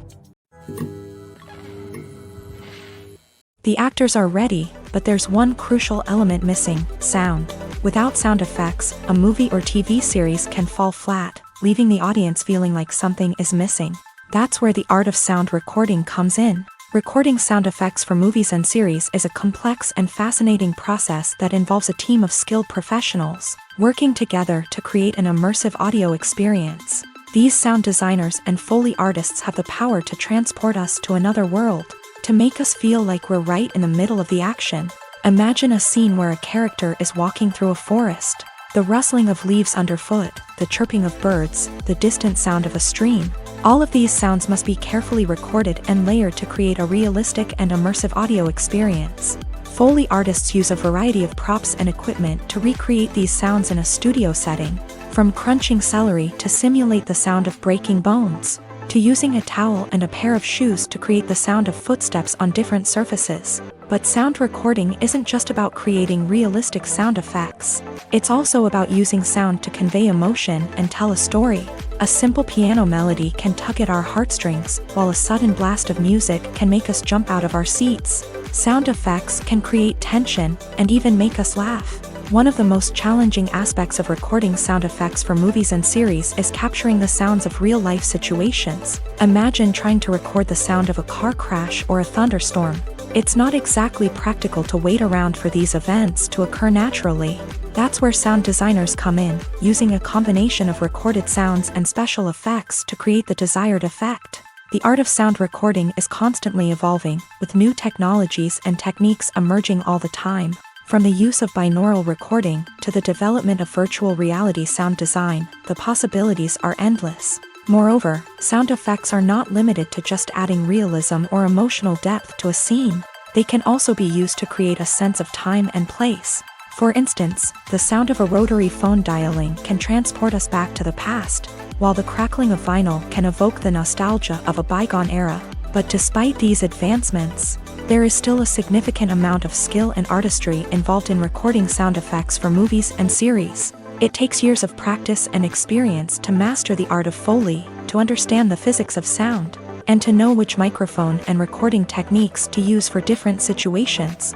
The actors are ready, but there's one crucial element missing: sound. Without sound effects, a movie or TV series can fall flat, leaving the audience feeling like something is missing. That's where the art of sound recording comes in. Recording sound effects for movies and series is a complex and fascinating process that involves a team of skilled professionals working together to create an immersive audio experience. These sound designers and Foley artists have the power to transport us to another world, to make us feel like we're right in the middle of the action. Imagine a scene where a character is walking through a forest. The rustling of leaves underfoot, the chirping of birds, the distant sound of a stream. All of these sounds must be carefully recorded and layered to create a realistic and immersive audio experience. Foley artists use a variety of props and equipment to recreate these sounds in a studio setting, from crunching celery to simulate the sound of breaking bones, to using a towel and a pair of shoes to create the sound of footsteps on different surfaces. But sound recording isn't just about creating realistic sound effects. It's also about using sound to convey emotion and tell a story. A simple piano melody can tug at our heartstrings, while a sudden blast of music can make us jump out of our seats. Sound effects can create tension and even make us laugh. One of the most challenging aspects of recording sound effects for movies and series is capturing the sounds of real-life situations. Imagine trying to record the sound of a car crash or a thunderstorm. It's not exactly practical to wait around for these events to occur naturally. That's where sound designers come in, using a combination of recorded sounds and special effects to create the desired effect. The art of sound recording is constantly evolving, with new technologies and techniques emerging all the time. From the use of binaural recording to the development of virtual reality sound design, the possibilities are endless. Moreover, sound effects are not limited to just adding realism or emotional depth to a scene. They can also be used to create a sense of time and place. For instance, the sound of a rotary phone dialing can transport us back to the past, while the crackling of vinyl can evoke the nostalgia of a bygone era. But despite these advancements, there is still a significant amount of skill and artistry involved in recording sound effects for movies and series. It takes years of practice and experience to master the art of Foley, to understand the physics of sound, and to know which microphone and recording techniques to use for different situations.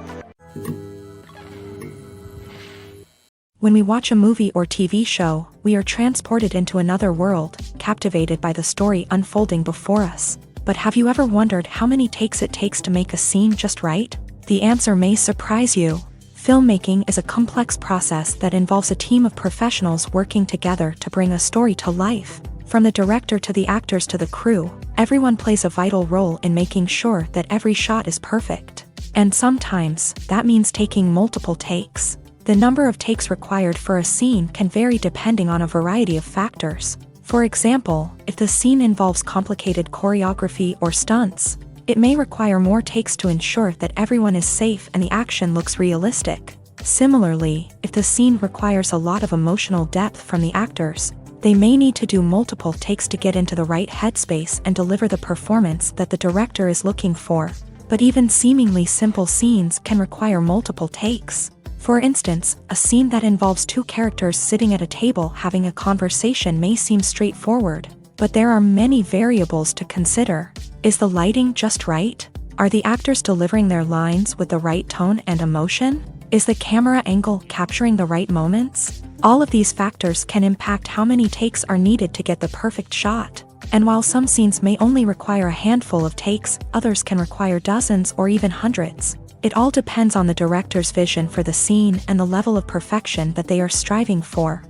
When we watch a movie or TV show, we are transported into another world, captivated by the story unfolding before us. But have you ever wondered how many takes it takes to make a scene just right? The answer may surprise you. Filmmaking is a complex process that involves a team of professionals working together to bring a story to life. From the director to the actors to the crew, everyone plays a vital role in making sure that every shot is perfect. And sometimes, that means taking multiple takes. The number of takes required for a scene can vary depending on a variety of factors. For example, if the scene involves complicated choreography or stunts, it may require more takes to ensure that everyone is safe and the action looks realistic. Similarly, if the scene requires a lot of emotional depth from the actors, they may need to do multiple takes to get into the right headspace and deliver the performance that the director is looking for. But even seemingly simple scenes can require multiple takes. For instance, a scene that involves two characters sitting at a table having a conversation may seem straightforward, but there are many variables to consider. Is the lighting just right? Are the actors delivering their lines with the right tone and emotion? Is the camera angle capturing the right moments? All of these factors can impact how many takes are needed to get the perfect shot. And while some scenes may only require a handful of takes, others can require dozens or even hundreds. It all depends on the director's vision for the scene and the level of perfection that they are striving for.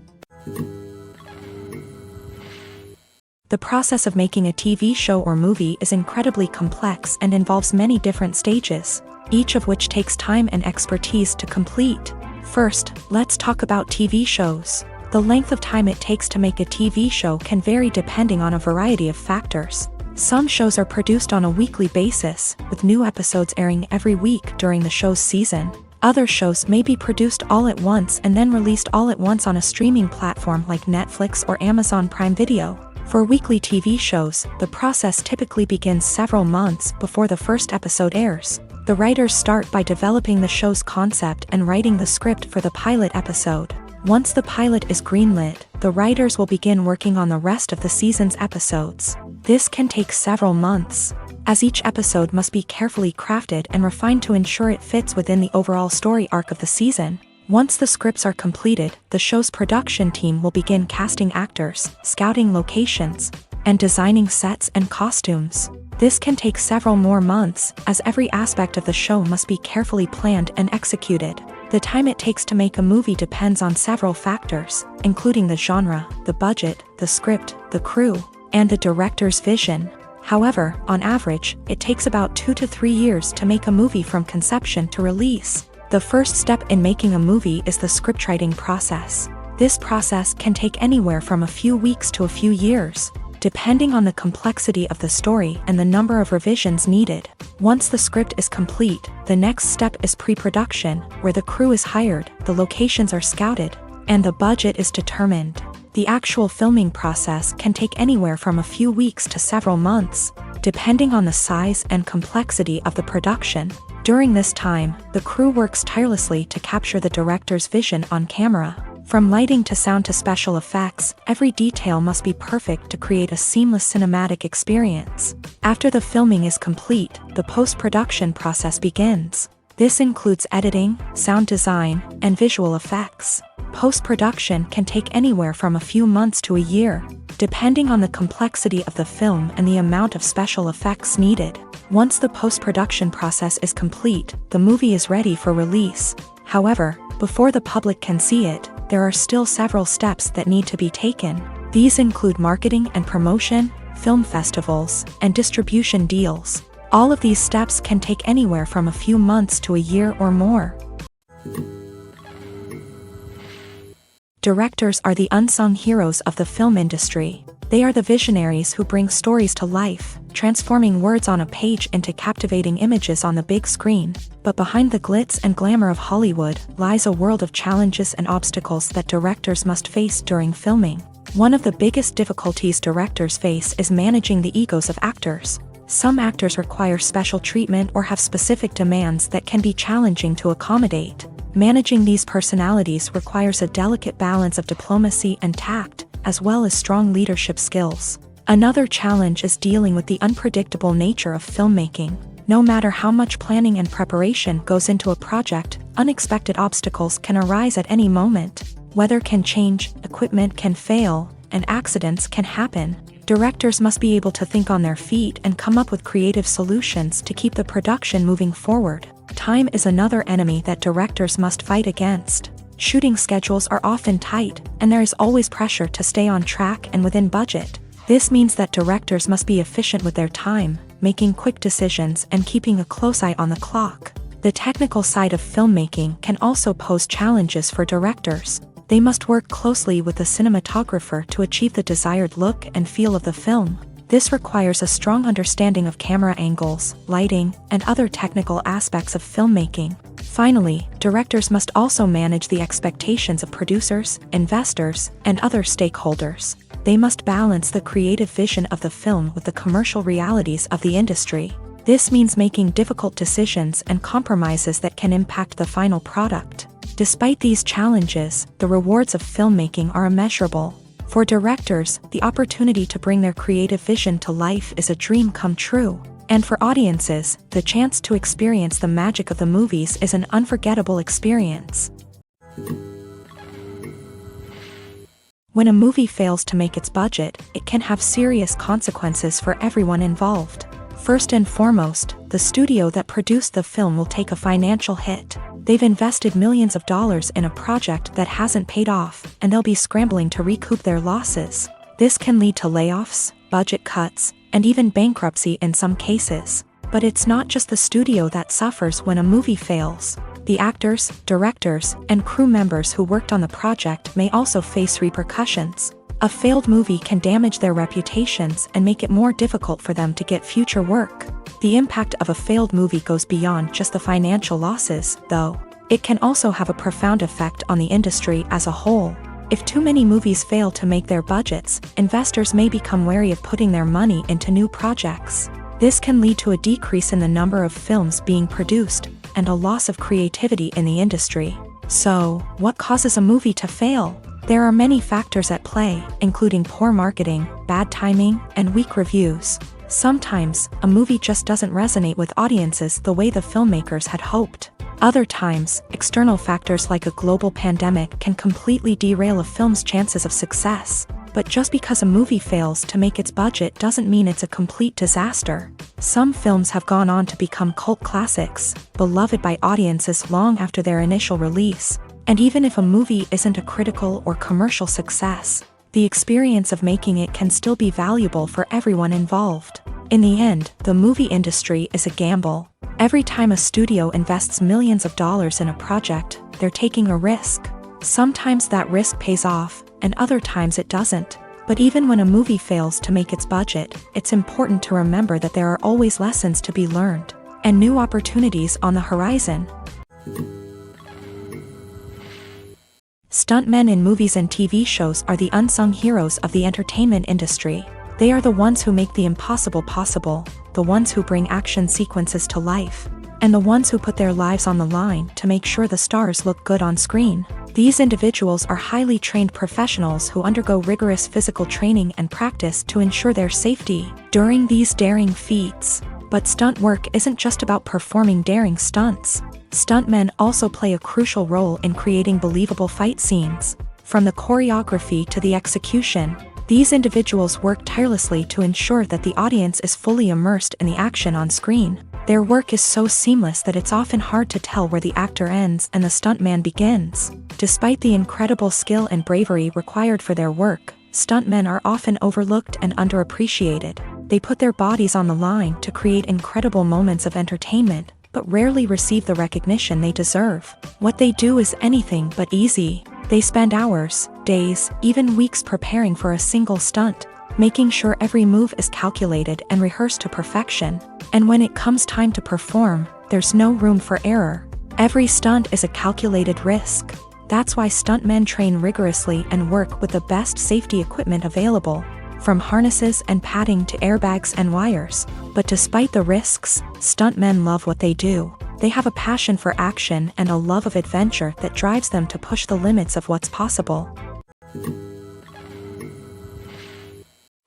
The process of making a TV show or movie is incredibly complex and involves many different stages, each of which takes time and expertise to complete. First, let's talk about TV shows. The length of time it takes to make a TV show can vary depending on a variety of factors. Some shows are produced on a weekly basis, with new episodes airing every week during the show's season. Other shows may be produced all at once and then released all at once on a streaming platform like Netflix or Amazon Prime Video. For weekly TV shows, the process typically begins several months before the first episode airs. The writers start by developing the show's concept and writing the script for the pilot episode. Once the pilot is greenlit, the writers will begin working on the rest of the season's episodes. This can take several months, as each episode must be carefully crafted and refined to ensure it fits within the overall story arc of the season. Once the scripts are completed, the show's production team will begin casting actors, scouting locations, and designing sets and costumes. This can take several more months, as every aspect of the show must be carefully planned and executed. The time it takes to make a movie depends on several factors, including the genre, the budget, the script, the crew, and the director's vision. However, on average, it takes about 2 to 3 years to make a movie from conception to release. The first step in making a movie is the scriptwriting process. This process can take anywhere from a few weeks to a few years, depending on the complexity of the story and the number of revisions needed. Once the script is complete, the next step is pre-production, where the crew is hired, the locations are scouted, and the budget is determined. The actual filming process can take anywhere from a few weeks to several months, depending on the size and complexity of the production. During this time, the crew works tirelessly to capture the director's vision on camera. From lighting to sound to special effects, every detail must be perfect to create a seamless cinematic experience. After the filming is complete, the post-production process begins. This includes editing, sound design, and visual effects. Post-production can take anywhere from a few months to a year, depending on the complexity of the film and the amount of special effects needed. Once the post-production process is complete, the movie is ready for release. However, before the public can see it, there are still several steps that need to be taken. These include marketing and promotion, film festivals, and distribution deals. All of these steps can take anywhere from a few months to a year or more. Directors are the unsung heroes of the film industry. They are the visionaries who bring stories to life, transforming words on a page into captivating images on the big screen. But behind the glitz and glamour of Hollywood lies a world of challenges and obstacles that directors must face during filming. One of the biggest difficulties directors face is managing the egos of actors. Some actors require special treatment or have specific demands that can be challenging to accommodate. Managing these personalities requires a delicate balance of diplomacy and tact, as well as strong leadership skills. Another challenge is dealing with the unpredictable nature of filmmaking. No matter how much planning and preparation goes into a project, unexpected obstacles can arise at any moment. Weather can change, equipment can fail, and accidents can happen. Directors must be able to think on their feet and come up with creative solutions to keep the production moving forward. Time is another enemy that directors must fight against. Shooting schedules are often tight, and there is always pressure to stay on track and within budget. This means that directors must be efficient with their time, making quick decisions and keeping a close eye on the clock. The technical side of filmmaking can also pose challenges for directors. They must work closely with the cinematographer to achieve the desired look and feel of the film. This requires a strong understanding of camera angles, lighting, and other technical aspects of filmmaking. Finally, directors must also manage the expectations of producers, investors, and other stakeholders. They must balance the creative vision of the film with the commercial realities of the industry. This means making difficult decisions and compromises that can impact the final product. Despite these challenges, the rewards of filmmaking are immeasurable. For directors, the opportunity to bring their creative vision to life is a dream come true. And for audiences, the chance to experience the magic of the movies is an unforgettable experience. When a movie fails to make its budget, it can have serious consequences for everyone involved. First and foremost, the studio that produced the film will take a financial hit. They've invested millions of dollars in a project that hasn't paid off, and they'll be scrambling to recoup their losses. This can lead to layoffs, budget cuts, and even bankruptcy in some cases. But it's not just the studio that suffers when a movie fails. The actors, directors, and crew members who worked on the project may also face repercussions. A failed movie can damage their reputations and make it more difficult for them to get future work. The impact of a failed movie goes beyond just the financial losses, though. It can also have a profound effect on the industry as a whole. If too many movies fail to make their budgets, investors may become wary of putting their money into new projects. This can lead to a decrease in the number of films being produced, and a loss of creativity in the industry. So, what causes a movie to fail? There are many factors at play, including poor marketing, bad timing, and weak reviews. Sometimes, a movie just doesn't resonate with audiences the way the filmmakers had hoped. Other times, external factors like a global pandemic can completely derail a film's chances of success. But just because a movie fails to make its budget doesn't mean it's a complete disaster. Some films have gone on to become cult classics, beloved by audiences long after their initial release. And even if a movie isn't a critical or commercial success, the experience of making it can still be valuable for everyone involved. In the end, the movie industry is a gamble. Every time a studio invests millions of dollars in a project, they're taking a risk. Sometimes that risk pays off, and other times it doesn't. But even when a movie fails to make its budget, it's important to remember that there are always lessons to be learned, and new opportunities on the horizon. Stuntmen in movies and TV shows are the unsung heroes of the entertainment industry. They are the ones who make the impossible possible, the ones who bring action sequences to life, and the ones who put their lives on the line to make sure the stars look good on screen. These individuals are highly trained professionals who undergo rigorous physical training and practice to ensure their safety during these daring feats. But stunt work isn't just about performing daring stunts. Stuntmen also play a crucial role in creating believable fight scenes. From the choreography to the execution, these individuals work tirelessly to ensure that the audience is fully immersed in the action on screen. Their work is so seamless that it's often hard to tell where the actor ends and the stuntman begins. Despite the incredible skill and bravery required for their work, stuntmen are often overlooked and underappreciated. They put their bodies on the line to create incredible moments of entertainment, but rarely receive the recognition they deserve. What they do is anything but easy. They spend hours, days, even weeks preparing for a single stunt, making sure every move is calculated and rehearsed to perfection. And when it comes time to perform, there's no room for error. Every stunt is a calculated risk. That's why stuntmen train rigorously and work with the best safety equipment available, from harnesses and padding to airbags and wires. But despite the risks, stuntmen love what they do. They have a passion for action and a love of adventure that drives them to push the limits of what's possible.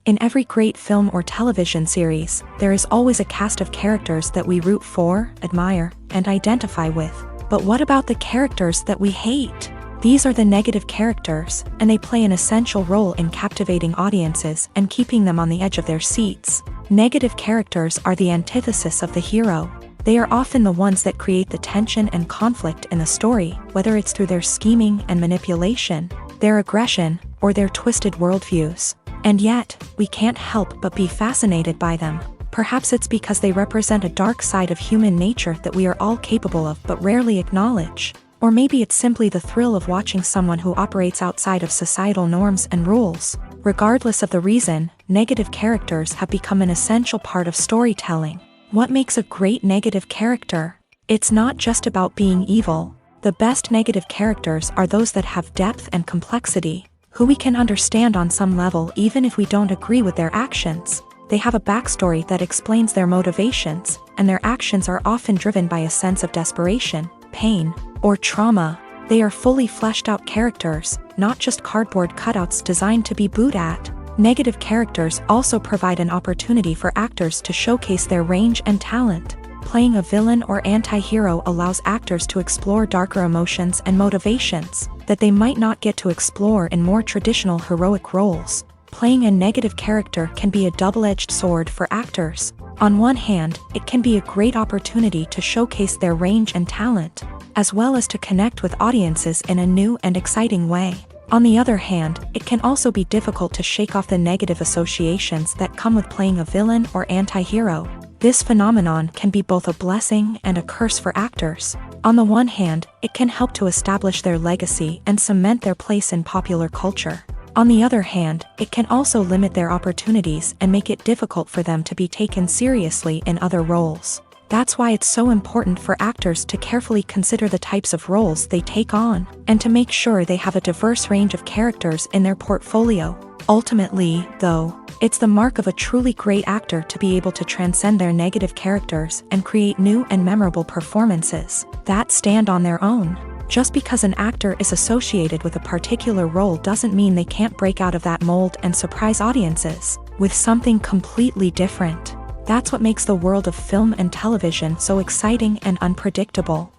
In every great film or television series, there is always a cast of characters that we root for, admire, and identify with. But what about the characters that we hate? These are the negative characters, and they play an essential role in captivating audiences and keeping them on the edge of their seats. Negative characters are the antithesis of the hero. They are often the ones that create the tension and conflict in the story, whether it's through their scheming and manipulation, their aggression, or their twisted worldviews. And yet, we can't help but be fascinated by them. Perhaps it's because they represent a dark side of human nature that we are all capable of but rarely acknowledge. Or maybe it's simply the thrill of watching someone who operates outside of societal norms and rules. Regardless of the reason, negative characters have become an essential part of storytelling. What makes a great negative character? It's not just about being evil. The best negative characters are those that have depth and complexity, who we can understand on some level even if we don't agree with their actions. They have a backstory that explains their motivations, and their actions are often driven by a sense of desperation, pain, or trauma. They are fully fleshed out characters, not just cardboard cutouts designed to be booed at. Negative characters also provide an opportunity for actors to showcase their range and talent. Playing a villain or anti-hero allows actors to explore darker emotions and motivations that they might not get to explore in more traditional heroic roles. Playing a negative character can be a double-edged sword for actors. On one hand, it can be a great opportunity to showcase their range and talent, as well as to connect with audiences in a new and exciting way. On the other hand, it can also be difficult to shake off the negative associations that come with playing a villain or anti-hero. This phenomenon can be both a blessing and a curse for actors. On the one hand, it can help to establish their legacy and cement their place in popular culture. On the other hand, it can also limit their opportunities and make it difficult for them to be taken seriously in other roles. That's why it's so important for actors to carefully consider the types of roles they take on, and to make sure they have a diverse range of characters in their portfolio. Ultimately, though, it's the mark of a truly great actor to be able to transcend their negative characters and create new and memorable performances that stand on their own. Just because an actor is associated with a particular role doesn't mean they can't break out of that mold and surprise audiences with something completely different. That's what makes the world of film and television so exciting and unpredictable.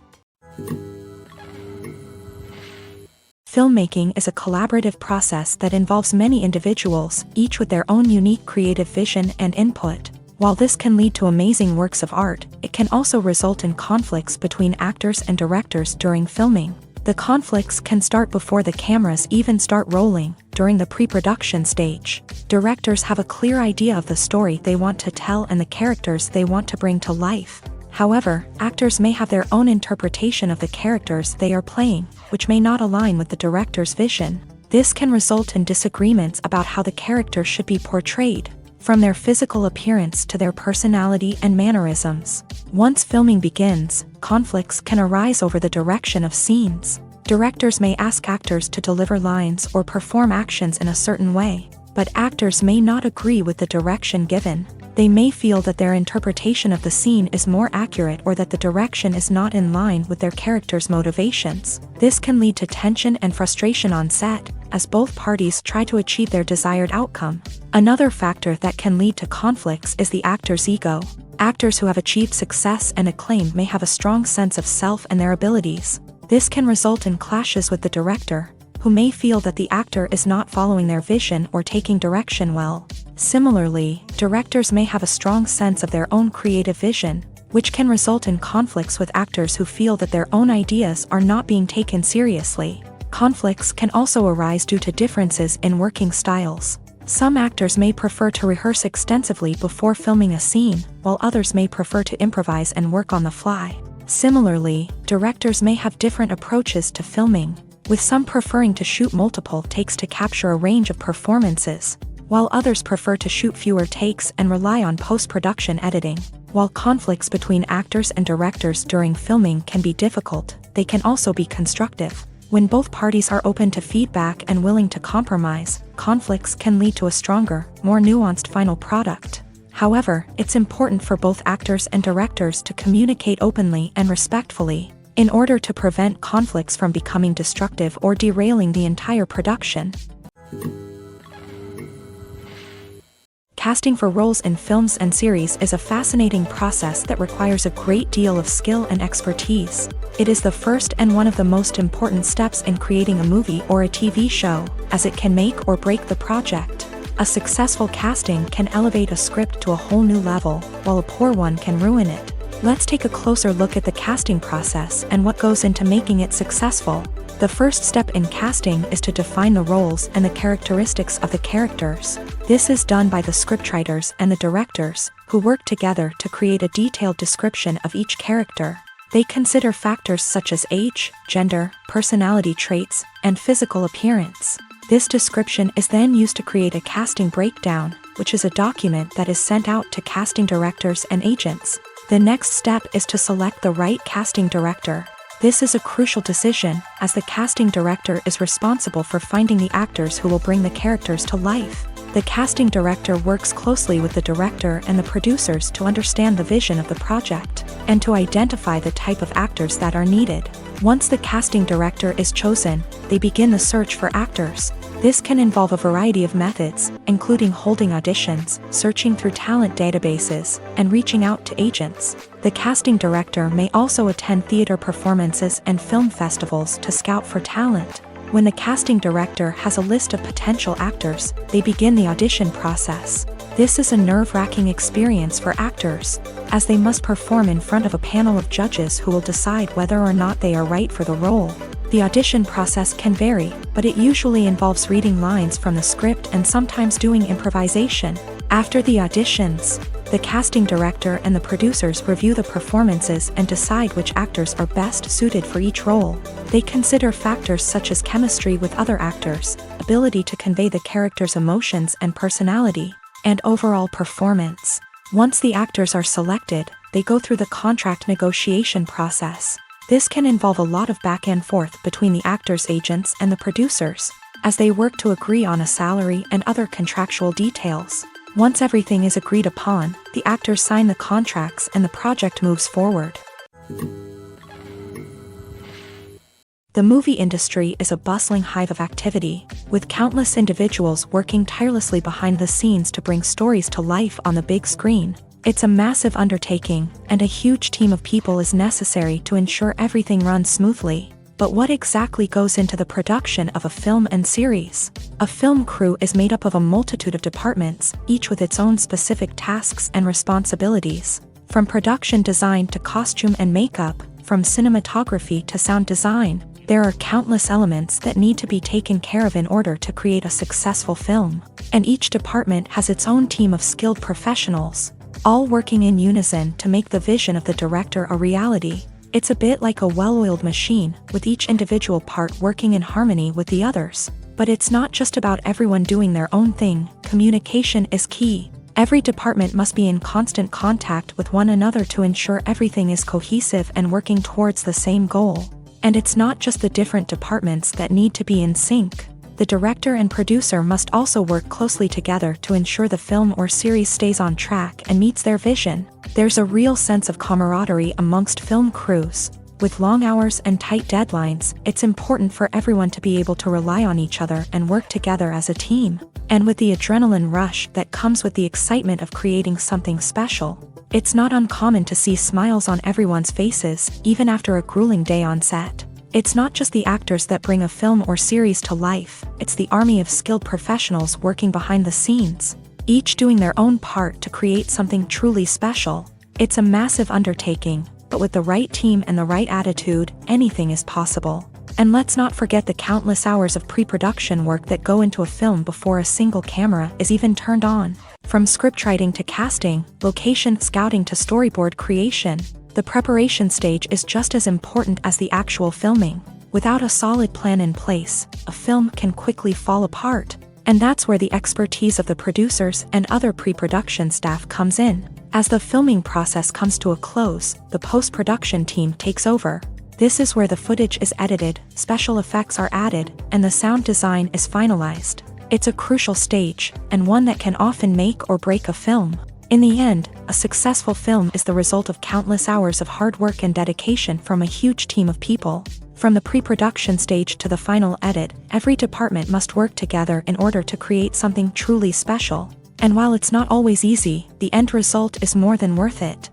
Filmmaking is a collaborative process that involves many individuals, each with their own unique creative vision and input. While this can lead to amazing works of art, it can also result in conflicts between actors and directors during filming. The conflicts can start before the cameras even start rolling, during the pre-production stage. Directors have a clear idea of the story they want to tell and the characters they want to bring to life. However, actors may have their own interpretation of the characters they are playing, which may not align with the director's vision. This can result in disagreements about how the character should be portrayed, from their physical appearance to their personality and mannerisms. Once filming begins, conflicts can arise over the direction of scenes. Directors may ask actors to deliver lines or perform actions in a certain way, but actors may not agree with the direction given. They may feel that their interpretation of the scene is more accurate or that the direction is not in line with their character's motivations. This can lead to tension and frustration on set, as both parties try to achieve their desired outcome. Another factor that can lead to conflicts is the actor's ego. Actors who have achieved success and acclaim may have a strong sense of self and their abilities. This can result in clashes with the director, who may feel that the actor is not following their vision or taking direction well. Similarly, directors may have a strong sense of their own creative vision, which can result in conflicts with actors who feel that their own ideas are not being taken seriously. Conflicts can also arise due to differences in working styles. Some actors may prefer to rehearse extensively before filming a scene, while others may prefer to improvise and work on the fly. Similarly, directors may have different approaches to filming, with some preferring to shoot multiple takes to capture a range of performances, while others prefer to shoot fewer takes and rely on post-production editing. While conflicts between actors and directors during filming can be difficult, they can also be constructive. When both parties are open to feedback and willing to compromise, conflicts can lead to a stronger, more nuanced final product. However, it's important for both actors and directors to communicate openly and respectfully, in order to prevent conflicts from becoming destructive or derailing the entire production. Casting for roles in films and series is a fascinating process that requires a great deal of skill and expertise. It is the first and one of the most important steps in creating a movie or a TV show, as it can make or break the project. A successful casting can elevate a script to a whole new level, while a poor one can ruin it. Let's take a closer look at the casting process and what goes into making it successful. The first step in casting is to define the roles and the characteristics of the characters. This is done by the scriptwriters and the directors, who work together to create a detailed description of each character. They consider factors such as age, gender, personality traits, and physical appearance. This description is then used to create a casting breakdown, which is a document that is sent out to casting directors and agents. The next step is to select the right casting director. This is a crucial decision, as the casting director is responsible for finding the actors who will bring the characters to life. The casting director works closely with the director and the producers to understand the vision of the project, and to identify the type of actors that are needed. Once the casting director is chosen, they begin the search for actors. This can involve a variety of methods, including holding auditions, searching through talent databases, and reaching out to agents. The casting director may also attend theater performances and film festivals to scout for talent. When the casting director has a list of potential actors, they begin the audition process. This is a nerve-wracking experience for actors, as they must perform in front of a panel of judges who will decide whether or not they are right for the role. The audition process can vary, but it usually involves reading lines from the script and sometimes doing improvisation. After the auditions, The casting director and the producers review the performances and decide which actors are best suited for each role. They consider factors such as chemistry with other actors, ability to convey the character's emotions and personality, and overall performance. Once the actors are selected, they go through the contract negotiation process. This can involve a lot of back and forth between the actors' agents and the producers, as they work to agree on a salary and other contractual details. Once everything is agreed upon, the actors sign the contracts and the project moves forward. The movie industry is a bustling hive of activity, with countless individuals working tirelessly behind the scenes to bring stories to life on the big screen. It's a massive undertaking, and a huge team of people is necessary to ensure everything runs smoothly. But what exactly goes into the production of a film and series? A film crew is made up of a multitude of departments, each with its own specific tasks and responsibilities. From production design to costume and makeup, from cinematography to sound design, there are countless elements that need to be taken care of in order to create a successful film. And each department has its own team of skilled professionals, all working in unison to make the vision of the director a reality. It's a bit like a well-oiled machine, with each individual part working in harmony with the others. But it's not just about everyone doing their own thing. Communication is key. Every department must be in constant contact with one another to ensure everything is cohesive and working towards the same goal. And it's not just the different departments that need to be in sync. The director and producer must also work closely together to ensure the film or series stays on track and meets their vision. There's a real sense of camaraderie amongst film crews. With long hours and tight deadlines, it's important for everyone to be able to rely on each other and work together as a team. And with the adrenaline rush that comes with the excitement of creating something special, it's not uncommon to see smiles on everyone's faces, even after a grueling day on set. It's not just the actors that bring a film or series to life, it's the army of skilled professionals working behind the scenes, each doing their own part to create something truly special. It's a massive undertaking, but with the right team and the right attitude, anything is possible. And let's not forget the countless hours of pre-production work that go into a film before a single camera is even turned on. From scriptwriting to casting, location scouting to storyboard creation, the preparation stage is just as important as the actual filming. Without a solid plan in place, a film can quickly fall apart. And that's where the expertise of the producers and other pre-production staff comes in. As the filming process comes to a close, the post-production team takes over. This is where the footage is edited, special effects are added, and the sound design is finalized. It's a crucial stage, and one that can often make or break a film. In the end, a successful film is the result of countless hours of hard work and dedication from a huge team of people. From the pre-production stage to the final edit, every department must work together in order to create something truly special. And while it's not always easy, the end result is more than worth it.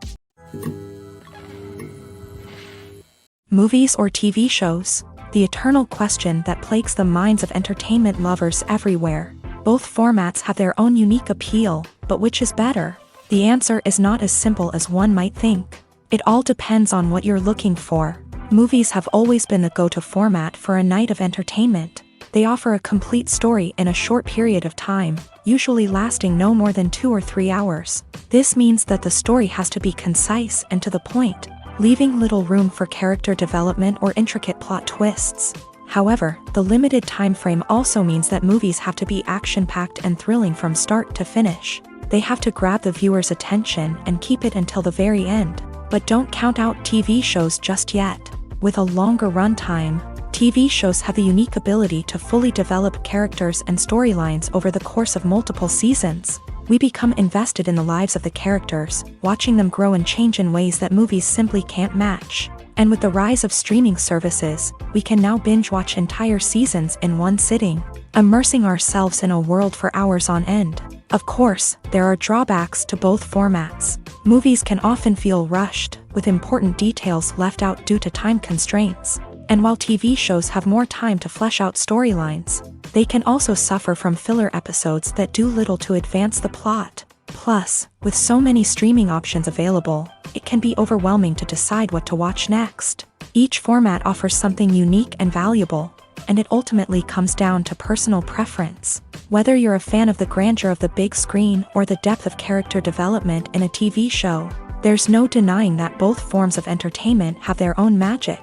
Movies or TV shows? The eternal question that plagues the minds of entertainment lovers everywhere. Both formats have their own unique appeal, but which is better? The answer is not as simple as one might think. It all depends on what you're looking for. Movies have always been the go-to format for a night of entertainment. They offer a complete story in a short period of time, usually lasting no more than 2 or 3 hours. This means that the story has to be concise and to the point, leaving little room for character development or intricate plot twists. However, the limited time frame also means that movies have to be action-packed and thrilling from start to finish. They have to grab the viewer's attention and keep it until the very end. But don't count out TV shows just yet. With a longer runtime, TV shows have the unique ability to fully develop characters and storylines over the course of multiple seasons. We become invested in the lives of the characters, watching them grow and change in ways that movies simply can't match. And with the rise of streaming services, we can now binge-watch entire seasons in one sitting, immersing ourselves in a world for hours on end. Of course, there are drawbacks to both formats. Movies can often feel rushed, with important details left out due to time constraints. And while TV shows have more time to flesh out storylines, they can also suffer from filler episodes that do little to advance the plot. Plus, with so many streaming options available, it can be overwhelming to decide what to watch next. Each format offers something unique and valuable, and it ultimately comes down to personal preference. Whether you're a fan of the grandeur of the big screen or the depth of character development in a TV show, there's no denying that both forms of entertainment have their own magic.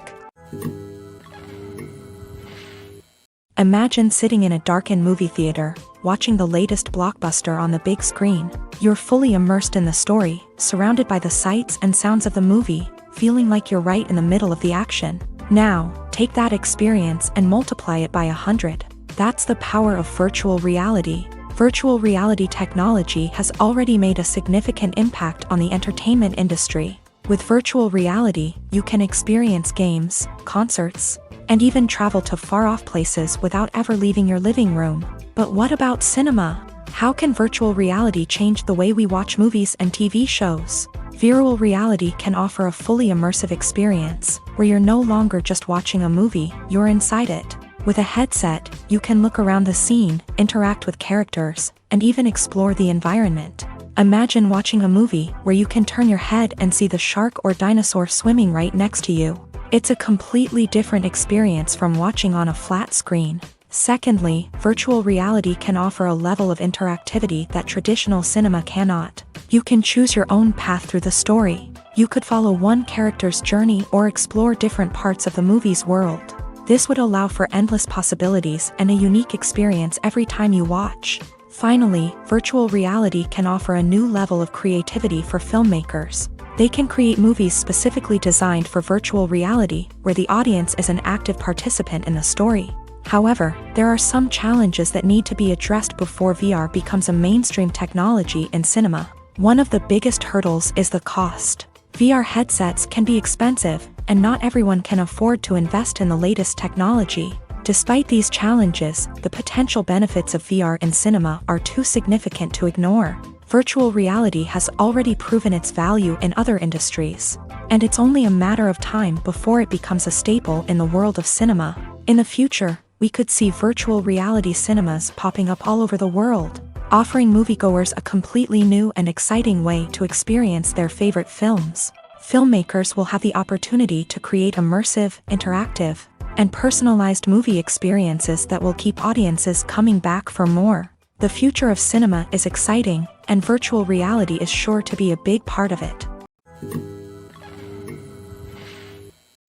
Imagine sitting in a darkened movie theater, watching the latest blockbuster on the big screen. You're fully immersed in the story, surrounded by the sights and sounds of the movie, feeling like you're right in the middle of the action. Now, take that experience and multiply it by 100. That's the power of virtual reality. Virtual reality technology has already made a significant impact on the entertainment industry. With virtual reality, you can experience games, concerts, and even travel to far-off places without ever leaving your living room. But what about cinema? How can virtual reality change the way we watch movies and TV shows? Virtual reality can offer a fully immersive experience, where you're no longer just watching a movie, you're inside it. With a headset, you can look around the scene, interact with characters, and even explore the environment. Imagine watching a movie where you can turn your head and see the shark or dinosaur swimming right next to you. It's a completely different experience from watching on a flat screen. Secondly, virtual reality can offer a level of interactivity that traditional cinema cannot. You can choose your own path through the story. You could follow one character's journey or explore different parts of the movie's world. This would allow for endless possibilities and a unique experience every time you watch. Finally, virtual reality can offer a new level of creativity for filmmakers. They can create movies specifically designed for virtual reality, where the audience is an active participant in the story. However, there are some challenges that need to be addressed before VR becomes a mainstream technology in cinema. One of the biggest hurdles is the cost. VR headsets can be expensive, and not everyone can afford to invest in the latest technology. Despite these challenges, the potential benefits of VR in cinema are too significant to ignore. Virtual reality has already proven its value in other industries, and it's only a matter of time before it becomes a staple in the world of cinema. In the future, we could see virtual reality cinemas popping up all over the world, offering moviegoers a completely new and exciting way to experience their favorite films. Filmmakers will have the opportunity to create immersive, interactive, and personalized movie experiences that will keep audiences coming back for more. The future of cinema is exciting, and virtual reality is sure to be a big part of it.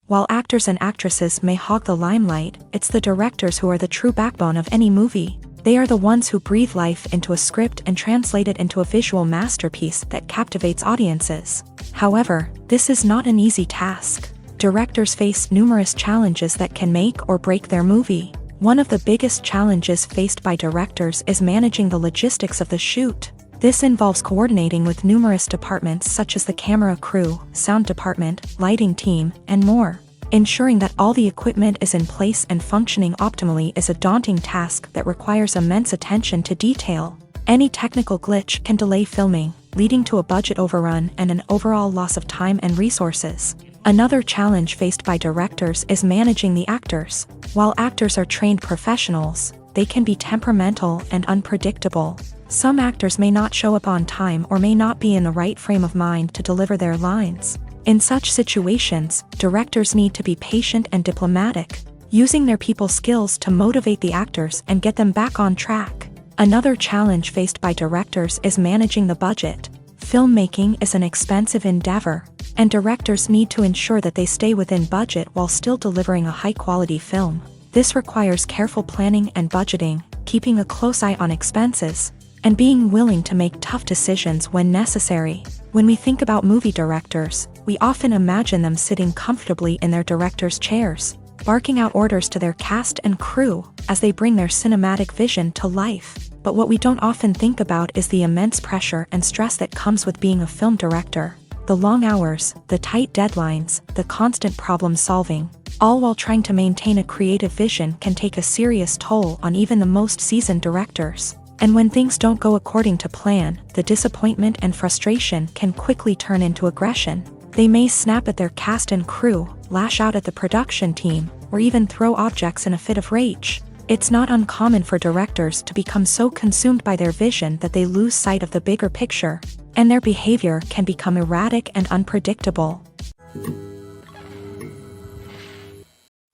While actors and actresses may hog the limelight, it's the directors who are the true backbone of any movie. They are the ones who breathe life into a script and translate it into a visual masterpiece that captivates audiences. However, this is not an easy task. Directors face numerous challenges that can make or break their movie. One of the biggest challenges faced by directors is managing the logistics of the shoot. This involves coordinating with numerous departments such as the camera crew, sound department, lighting team, and more. Ensuring that all the equipment is in place and functioning optimally is a daunting task that requires immense attention to detail. Any technical glitch can delay filming, leading to a budget overrun and an overall loss of time and resources. Another challenge faced by directors is managing the actors. While actors are trained professionals, they can be temperamental and unpredictable. Some actors may not show up on time or may not be in the right frame of mind to deliver their lines. In such situations, directors need to be patient and diplomatic, using their people skills to motivate the actors and get them back on track. Another challenge faced by directors is managing the budget. Filmmaking is an expensive endeavor, and directors need to ensure that they stay within budget while still delivering a high-quality film. This requires careful planning and budgeting, keeping a close eye on expenses, and being willing to make tough decisions when necessary. When we think about movie directors, we often imagine them sitting comfortably in their director's chairs, barking out orders to their cast and crew as they bring their cinematic vision to life. But what we don't often think about is the immense pressure and stress that comes with being a film director. The long hours, the tight deadlines, the constant problem solving, all while trying to maintain a creative vision can take a serious toll on even the most seasoned directors. And when things don't go according to plan, the disappointment and frustration can quickly turn into aggression. They may snap at their cast and crew, lash out at the production team, or even throw objects in a fit of rage. It's not uncommon for directors to become so consumed by their vision that they lose sight of the bigger picture, and their behavior can become erratic and unpredictable.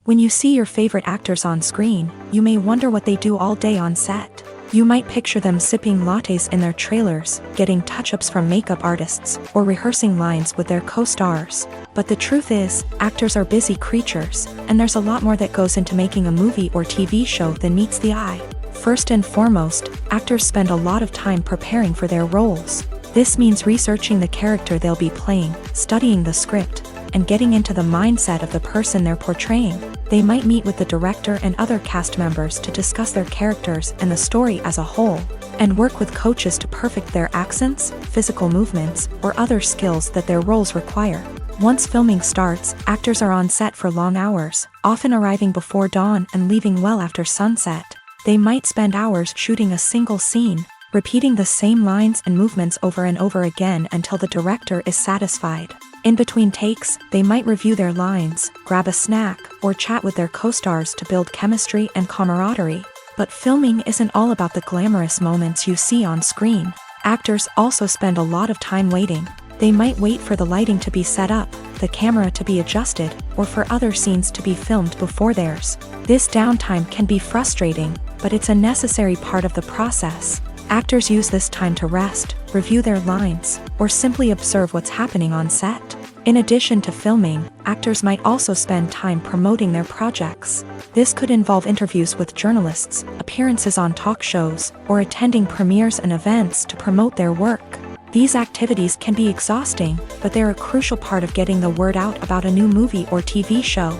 When you see your favorite actors on screen, you may wonder what they do all day on set. You might picture them sipping lattes in their trailers, getting touch-ups from makeup artists, or rehearsing lines with their co-stars. But the truth is, actors are busy creatures, and there's a lot more that goes into making a movie or TV show than meets the eye. First and foremost, actors spend a lot of time preparing for their roles. This means researching the character they'll be playing, studying the script, and getting into the mindset of the person they're portraying. They might meet with the director and other cast members to discuss their characters and the story as a whole, and work with coaches to perfect their accents, physical movements, or other skills that their roles require. Once filming starts, actors are on set for long hours, often arriving before dawn and leaving well after sunset. They might spend hours shooting a single scene, repeating the same lines and movements over and over again until the director is satisfied. In between takes, they might review their lines, grab a snack, or chat with their co-stars to build chemistry and camaraderie. But filming isn't all about the glamorous moments you see on screen. Actors also spend a lot of time waiting. They might wait for the lighting to be set up, the camera to be adjusted, or for other scenes to be filmed before theirs. This downtime can be frustrating, but it's a necessary part of the process. Actors use this time to rest, review their lines, or simply observe what's happening on set. In addition to filming, actors might also spend time promoting their projects. This could involve interviews with journalists, appearances on talk shows, or attending premieres and events to promote their work. These activities can be exhausting, but they're a crucial part of getting the word out about a new movie or TV show.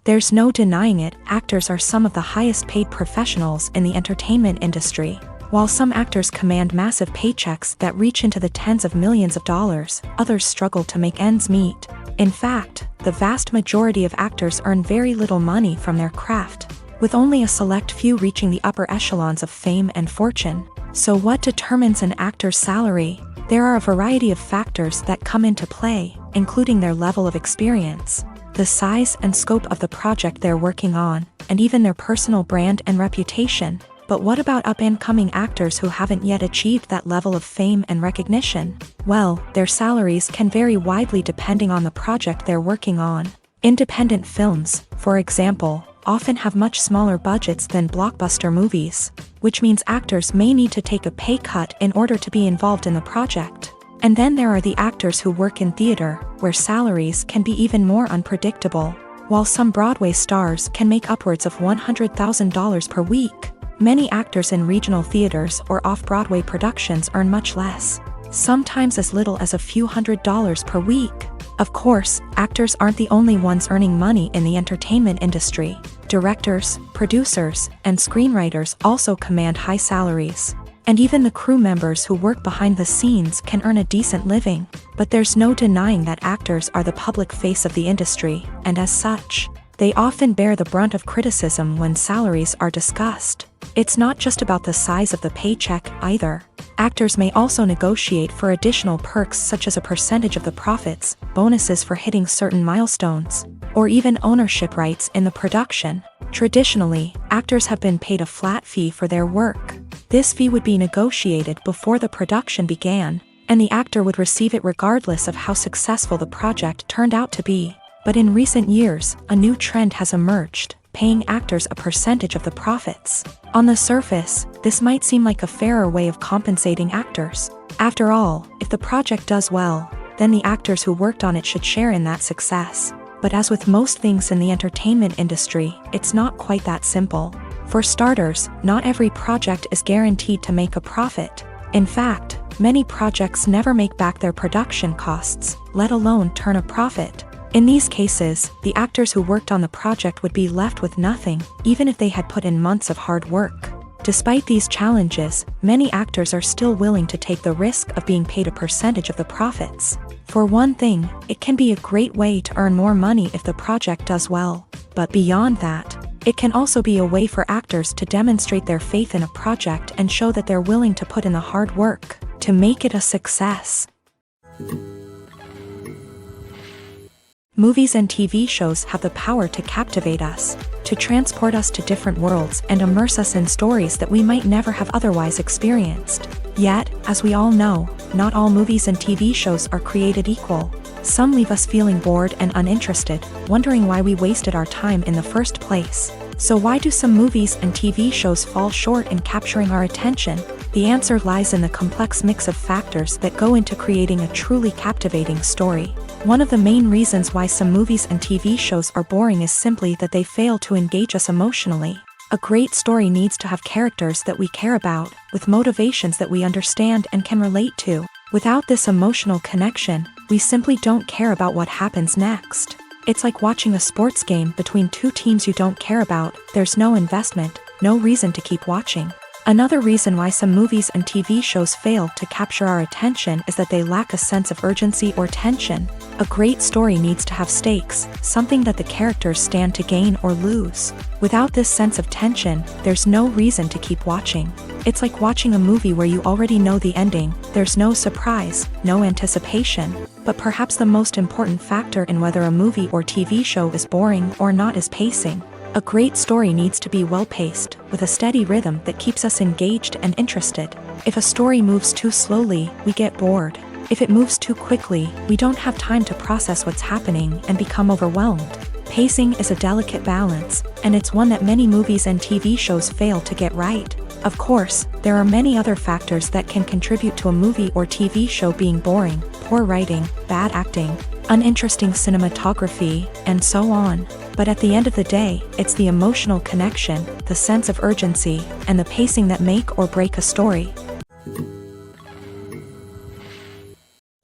There's no denying it, actors are some of the highest paid professionals in the entertainment industry. While some actors command massive paychecks that reach into the tens of millions of dollars, others struggle to make ends meet. In fact, the vast majority of actors earn very little money from their craft, with only a select few reaching the upper echelons of fame and fortune. So what determines an actor's salary? There are a variety of factors that come into play, including their level of experience, the size and scope of the project they're working on, and even their personal brand and reputation. But what about up-and-coming actors who haven't yet achieved that level of fame and recognition? Well, their salaries can vary widely depending on the project they're working on. Independent films, for example, often have much smaller budgets than blockbuster movies, which means actors may need to take a pay cut in order to be involved in the project. And then there are the actors who work in theater, where salaries can be even more unpredictable. While some Broadway stars can make upwards of $100,000 per week, many actors in regional theaters or off-Broadway productions earn much less, sometimes as little as a few $100s per week. Of course, actors aren't the only ones earning money in the entertainment industry. Directors, producers, and screenwriters also command high salaries. And even the crew members who work behind the scenes can earn a decent living. But there's no denying that actors are the public face of the industry, and as such, they often bear the brunt of criticism when salaries are discussed. It's not just about the size of the paycheck, either. Actors may also negotiate for additional perks such as a percentage of the profits, bonuses for hitting certain milestones, or even ownership rights in the production. Traditionally, actors have been paid a flat fee for their work. This fee would be negotiated before the production began, and the actor would receive it regardless of how successful the project turned out to be. But in recent years, a new trend has emerged, paying actors a percentage of the profits. On the surface, this might seem like a fairer way of compensating actors. After all, if the project does well, then the actors who worked on it should share in that success. But as with most things in the entertainment industry, it's not quite that simple. For starters, not every project is guaranteed to make a profit. In fact, many projects never make back their production costs, let alone turn a profit. In these cases, the actors who worked on the project would be left with nothing, even if they had put in months of hard work. Despite these challenges, many actors are still willing to take the risk of being paid a percentage of the profits. For one thing, it can be a great way to earn more money if the project does well. But beyond that, it can also be a way for actors to demonstrate their faith in a project and show that they're willing to put in the hard work to make it a success. Movies and TV shows have the power to captivate us, to transport us to different worlds and immerse us in stories that we might never have otherwise experienced. Yet, as we all know, not all movies and TV shows are created equal. Some leave us feeling bored and uninterested, wondering why we wasted our time in the first place. So why do some movies and TV shows fall short in capturing our attention? The answer lies in the complex mix of factors that go into creating a truly captivating story. One of the main reasons why some movies and TV shows are boring is simply that they fail to engage us emotionally. A great story needs to have characters that we care about, with motivations that we understand and can relate to. Without this emotional connection, we simply don't care about what happens next. It's like watching a sports game between two teams you don't care about. There's no investment, no reason to keep watching. Another reason why some movies and TV shows fail to capture our attention is that they lack a sense of urgency or tension. A great story needs to have stakes, something that the characters stand to gain or lose. Without this sense of tension, there's no reason to keep watching. It's like watching a movie where you already know the ending. There's no surprise, no anticipation. But perhaps the most important factor in whether a movie or TV show is boring or not is pacing. A great story needs to be well-paced, with a steady rhythm that keeps us engaged and interested. If a story moves too slowly, we get bored. If it moves too quickly, we don't have time to process what's happening and become overwhelmed. Pacing is a delicate balance, and it's one that many movies and TV shows fail to get right. Of course, there are many other factors that can contribute to a movie or TV show being boring: poor writing, bad acting, uninteresting cinematography, and so on. But at the end of the day, it's the emotional connection, the sense of urgency, and the pacing that make or break a story.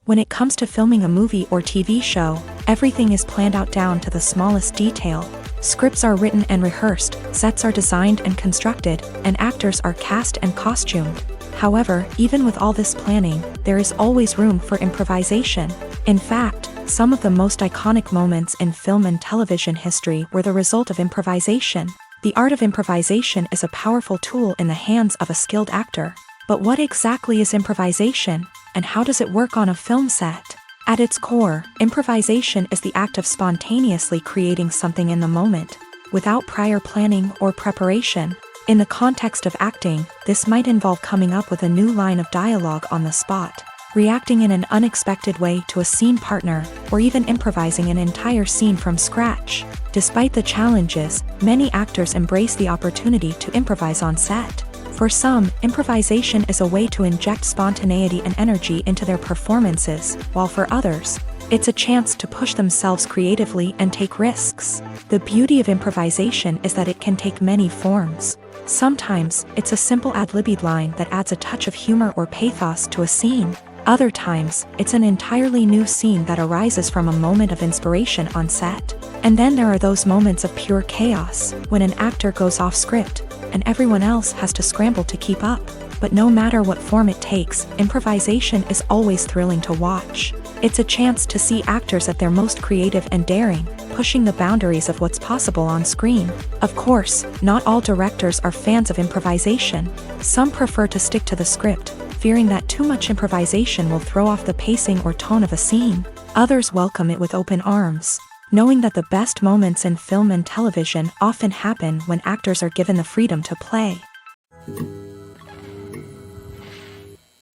When it comes to filming a movie or TV show, everything is planned out down to the smallest detail. Scripts are written and rehearsed, sets are designed and constructed, and actors are cast and costumed. However, even with all this planning, there is always room for improvisation. In fact, some of the most iconic moments in film and television history were the result of improvisation. The art of improvisation is a powerful tool in the hands of a skilled actor. But what exactly is improvisation, and how does it work on a film set? At its core, improvisation is the act of spontaneously creating something in the moment, without prior planning or preparation. In the context of acting, this might involve coming up with a new line of dialogue on the spot, reacting in an unexpected way to a scene partner, or even improvising an entire scene from scratch. Despite the challenges, many actors embrace the opportunity to improvise on set. For some, improvisation is a way to inject spontaneity and energy into their performances, while for others, it's a chance to push themselves creatively and take risks. The beauty of improvisation is that it can take many forms. Sometimes, it's a simple ad-libbed line that adds a touch of humor or pathos to a scene. Other times, it's an entirely new scene that arises from a moment of inspiration on set. And then there are those moments of pure chaos, when an actor goes off script, and everyone else has to scramble to keep up. But no matter what form it takes, improvisation is always thrilling to watch. It's a chance to see actors at their most creative and daring, pushing the boundaries of what's possible on screen. Of course, not all directors are fans of improvisation. Some prefer to stick to the script, fearing that too much improvisation will throw off the pacing or tone of a scene. Others welcome it with open arms, knowing that the best moments in film and television often happen when actors are given the freedom to play.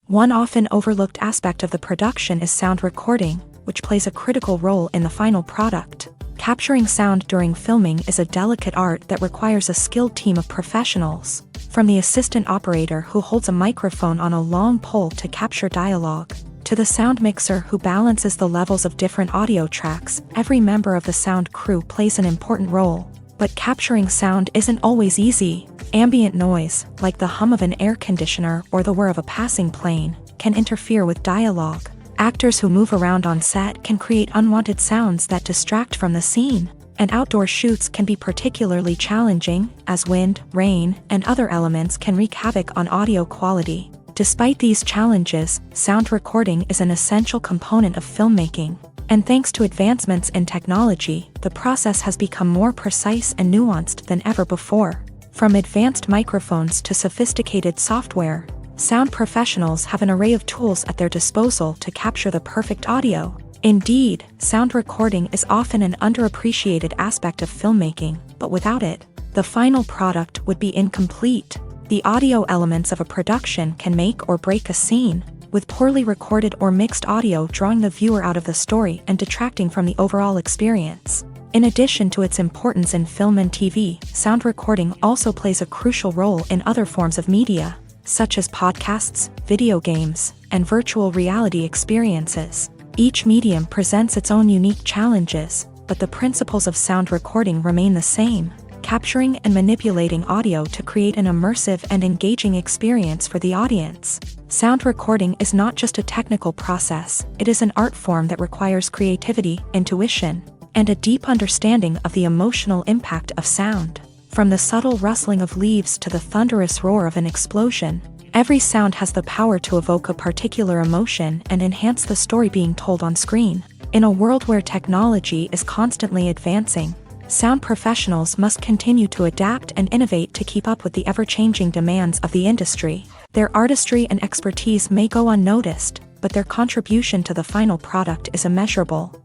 One often overlooked aspect of the production is sound recording, which plays a critical role in the final product. Capturing sound during filming is a delicate art that requires a skilled team of professionals. From the assistant operator who holds a microphone on a long pole to capture dialogue, to the sound mixer who balances the levels of different audio tracks, every member of the sound crew plays an important role. But capturing sound isn't always easy. Ambient noise, like the hum of an air conditioner or the whir of a passing plane, can interfere with dialogue. Actors who move around on set can create unwanted sounds that distract from the scene. And outdoor shoots can be particularly challenging, as wind, rain, and other elements can wreak havoc on audio quality. Despite these challenges, sound recording is an essential component of filmmaking. And thanks to advancements in technology, the process has become more precise and nuanced than ever before. From advanced microphones to sophisticated software, sound professionals have an array of tools at their disposal to capture the perfect audio. Indeed, sound recording is often an underappreciated aspect of filmmaking, but without it, the final product would be incomplete. The audio elements of a production can make or break a scene, with poorly recorded or mixed audio drawing the viewer out of the story and detracting from the overall experience. In addition to its importance in film and TV, sound recording also plays a crucial role in other forms of media, such as podcasts, video games, and virtual reality experiences. Each medium presents its own unique challenges, but the principles of sound recording remain the same: capturing and manipulating audio to create an immersive and engaging experience for the audience. Sound recording is not just a technical process, it is an art form that requires creativity, intuition, and a deep understanding of the emotional impact of sound. From the subtle rustling of leaves to the thunderous roar of an explosion, every sound has the power to evoke a particular emotion and enhance the story being told on screen. In a world where technology is constantly advancing, sound professionals must continue to adapt and innovate to keep up with the ever-changing demands of the industry. Their artistry and expertise may go unnoticed, but their contribution to the final product is immeasurable.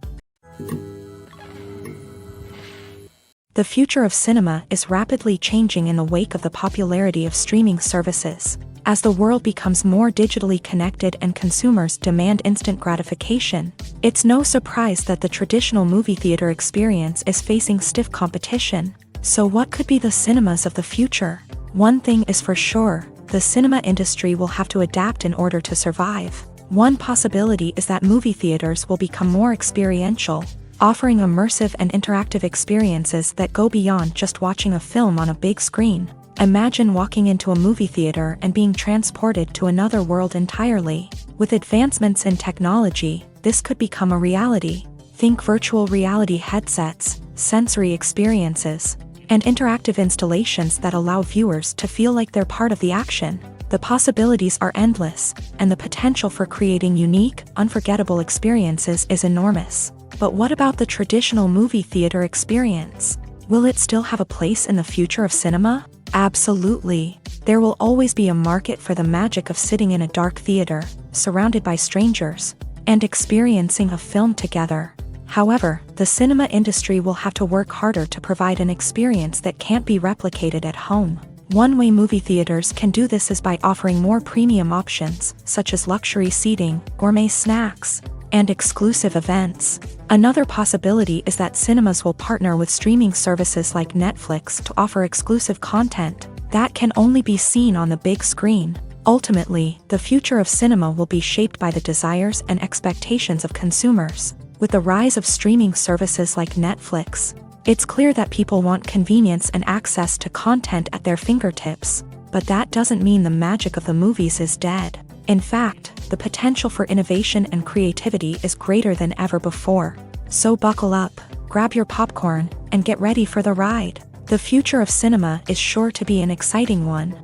The future of cinema is rapidly changing in the wake of the popularity of streaming services. As the world becomes more digitally connected and consumers demand instant gratification, it's no surprise that the traditional movie theater experience is facing stiff competition. So what could be the cinemas of the future? One thing is for sure, the cinema industry will have to adapt in order to survive. One possibility is that movie theaters will become more experiential, offering immersive and interactive experiences that go beyond just watching a film on a big screen. Imagine walking into a movie theater and being transported to another world entirely. With advancements in technology, this could become a reality. Think virtual reality headsets, sensory experiences, and interactive installations that allow viewers to feel like they're part of the action. The possibilities are endless, and the potential for creating unique, unforgettable experiences is enormous. But what about the traditional movie theater experience? Will it still have a place in the future of cinema? Absolutely. There will always be a market for the magic of sitting in a dark theater, surrounded by strangers, and experiencing a film together. However, the cinema industry will have to work harder to provide an experience that can't be replicated at home. One way movie theaters can do this is by offering more premium options, such as luxury seating, gourmet snacks, and exclusive events. Another possibility is that cinemas will partner with streaming services like Netflix to offer exclusive content that can only be seen on the big screen. Ultimately, the future of cinema will be shaped by the desires and expectations of consumers. With the rise of streaming services like Netflix, it's clear that people want convenience and access to content at their fingertips. But that doesn't mean the magic of the movies is dead. In fact, the potential for innovation and creativity is greater than ever before. So buckle up, grab your popcorn, and get ready for the ride. The future of cinema is sure to be an exciting one.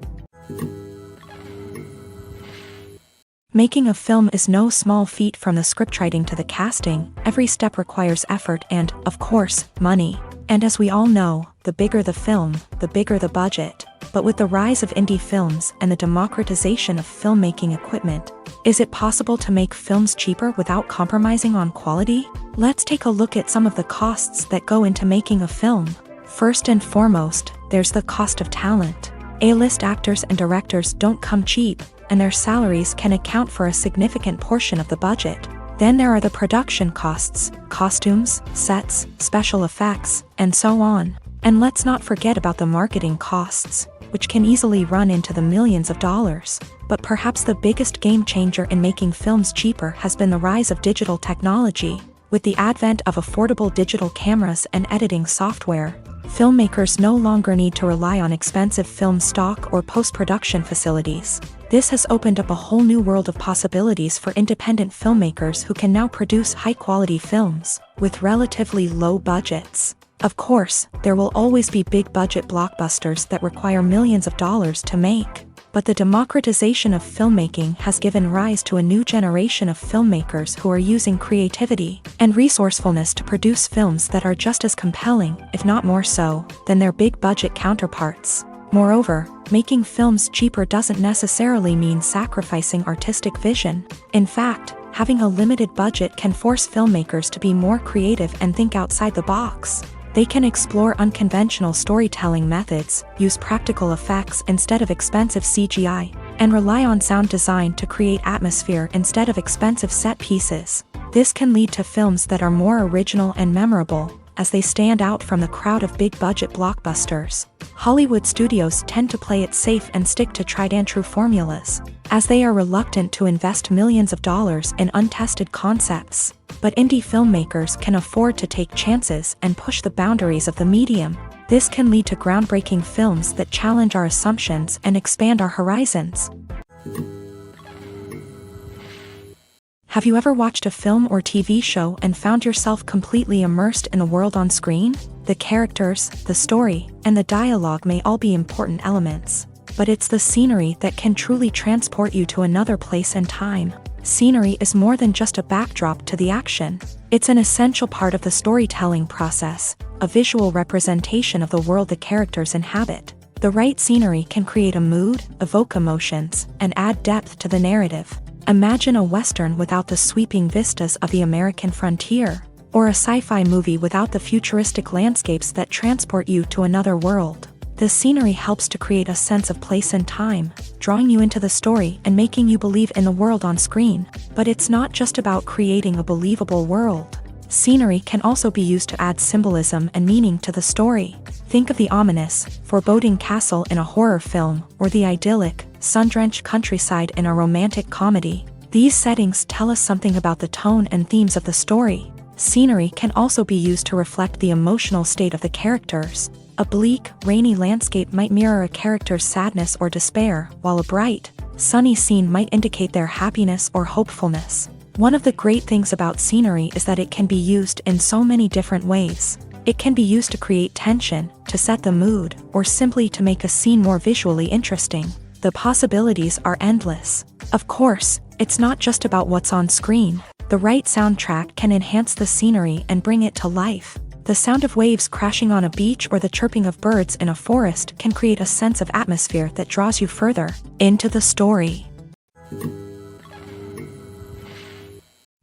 Making a film is no small feat. From the scriptwriting to the casting, every step requires effort and, of course, money. And as we all know, the bigger the film, the bigger the budget. But with the rise of indie films and the democratization of filmmaking equipment, is it possible to make films cheaper without compromising on quality? Let's take a look at some of the costs that go into making a film. First and foremost, there's the cost of talent. A-list actors and directors don't come cheap, and their salaries can account for a significant portion of the budget. Then there are the production costs, costumes, sets, special effects, and so on. And let's not forget about the marketing costs, which can easily run into the millions of dollars. But perhaps the biggest game changer in making films cheaper has been the rise of digital technology. With the advent of affordable digital cameras and editing software, filmmakers no longer need to rely on expensive film stock or post-production facilities. This has opened up a whole new world of possibilities for independent filmmakers who can now produce high-quality films with relatively low budgets. Of course, there will always be big-budget blockbusters that require millions of dollars to make. But the democratization of filmmaking has given rise to a new generation of filmmakers who are using creativity and resourcefulness to produce films that are just as compelling, if not more so, than their big-budget counterparts. Moreover, making films cheaper doesn't necessarily mean sacrificing artistic vision. In fact, having a limited budget can force filmmakers to be more creative and think outside the box. They can explore unconventional storytelling methods, use practical effects instead of expensive CGI, and rely on sound design to create atmosphere instead of expensive set pieces. This can lead to films that are more original and memorable, as they stand out from the crowd of big-budget blockbusters. Hollywood studios tend to play it safe and stick to tried-and-true formulas, as they are reluctant to invest millions of dollars in untested concepts. But indie filmmakers can afford to take chances and push the boundaries of the medium. This can lead to groundbreaking films that challenge our assumptions and expand our horizons. Have you ever watched a film or TV show and found yourself completely immersed in the world on screen? The characters, the story, and the dialogue may all be important elements, but it's the scenery that can truly transport you to another place and time. Scenery is more than just a backdrop to the action. It's an essential part of the storytelling process, a visual representation of the world the characters inhabit. The right scenery can create a mood, evoke emotions, and add depth to the narrative. Imagine a Western without the sweeping vistas of the American frontier, or a sci-fi movie without the futuristic landscapes that transport you to another world. The scenery helps to create a sense of place and time, drawing you into the story and making you believe in the world on screen. But it's not just about creating a believable world. Scenery can also be used to add symbolism and meaning to the story. Think of the ominous, foreboding castle in a horror film, or the idyllic, sun-drenched countryside in a romantic comedy. These settings tell us something about the tone and themes of the story. Scenery can also be used to reflect the emotional state of the characters. A bleak, rainy landscape might mirror a character's sadness or despair, while a bright, sunny scene might indicate their happiness or hopefulness. One of the great things about scenery is that it can be used in so many different ways. It can be used to create tension, to set the mood, or simply to make a scene more visually interesting. The possibilities are endless. Of course, it's not just about what's on screen. The right soundtrack can enhance the scenery and bring it to life. The sound of waves crashing on a beach or the chirping of birds in a forest can create a sense of atmosphere that draws you further into the story.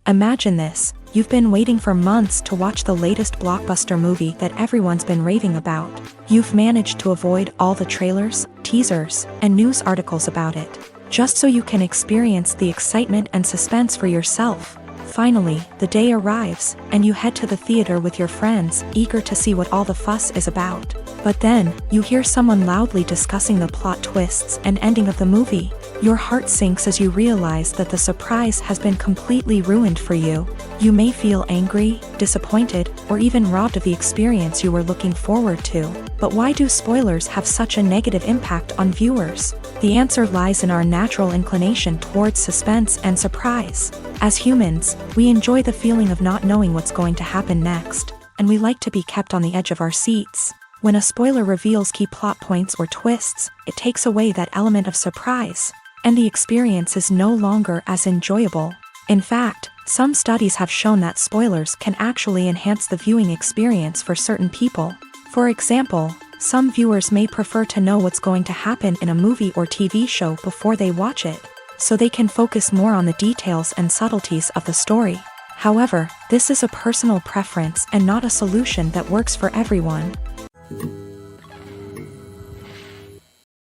Imagine this: you've been waiting for months to watch the latest blockbuster movie that everyone's been raving about. You've managed to avoid all the trailers, teasers, and news articles about it, just so you can experience the excitement and suspense for yourself. Finally, the day arrives, and you head to the theater with your friends, eager to see what all the fuss is about. But then, you hear someone loudly discussing the plot twists and ending of the movie. Your heart sinks as you realize that the surprise has been completely ruined for you. You may feel angry, disappointed, or even robbed of the experience you were looking forward to. But why do spoilers have such a negative impact on viewers? The answer lies in our natural inclination towards suspense and surprise. As humans, we enjoy the feeling of not knowing what's going to happen next, and we like to be kept on the edge of our seats. When a spoiler reveals key plot points or twists, it takes away that element of surprise, and the experience is no longer as enjoyable. In fact, some studies have shown that spoilers can actually enhance the viewing experience for certain people. For example, some viewers may prefer to know what's going to happen in a movie or TV show before they watch it, so they can focus more on the details and subtleties of the story. However, this is a personal preference and not a solution that works for everyone.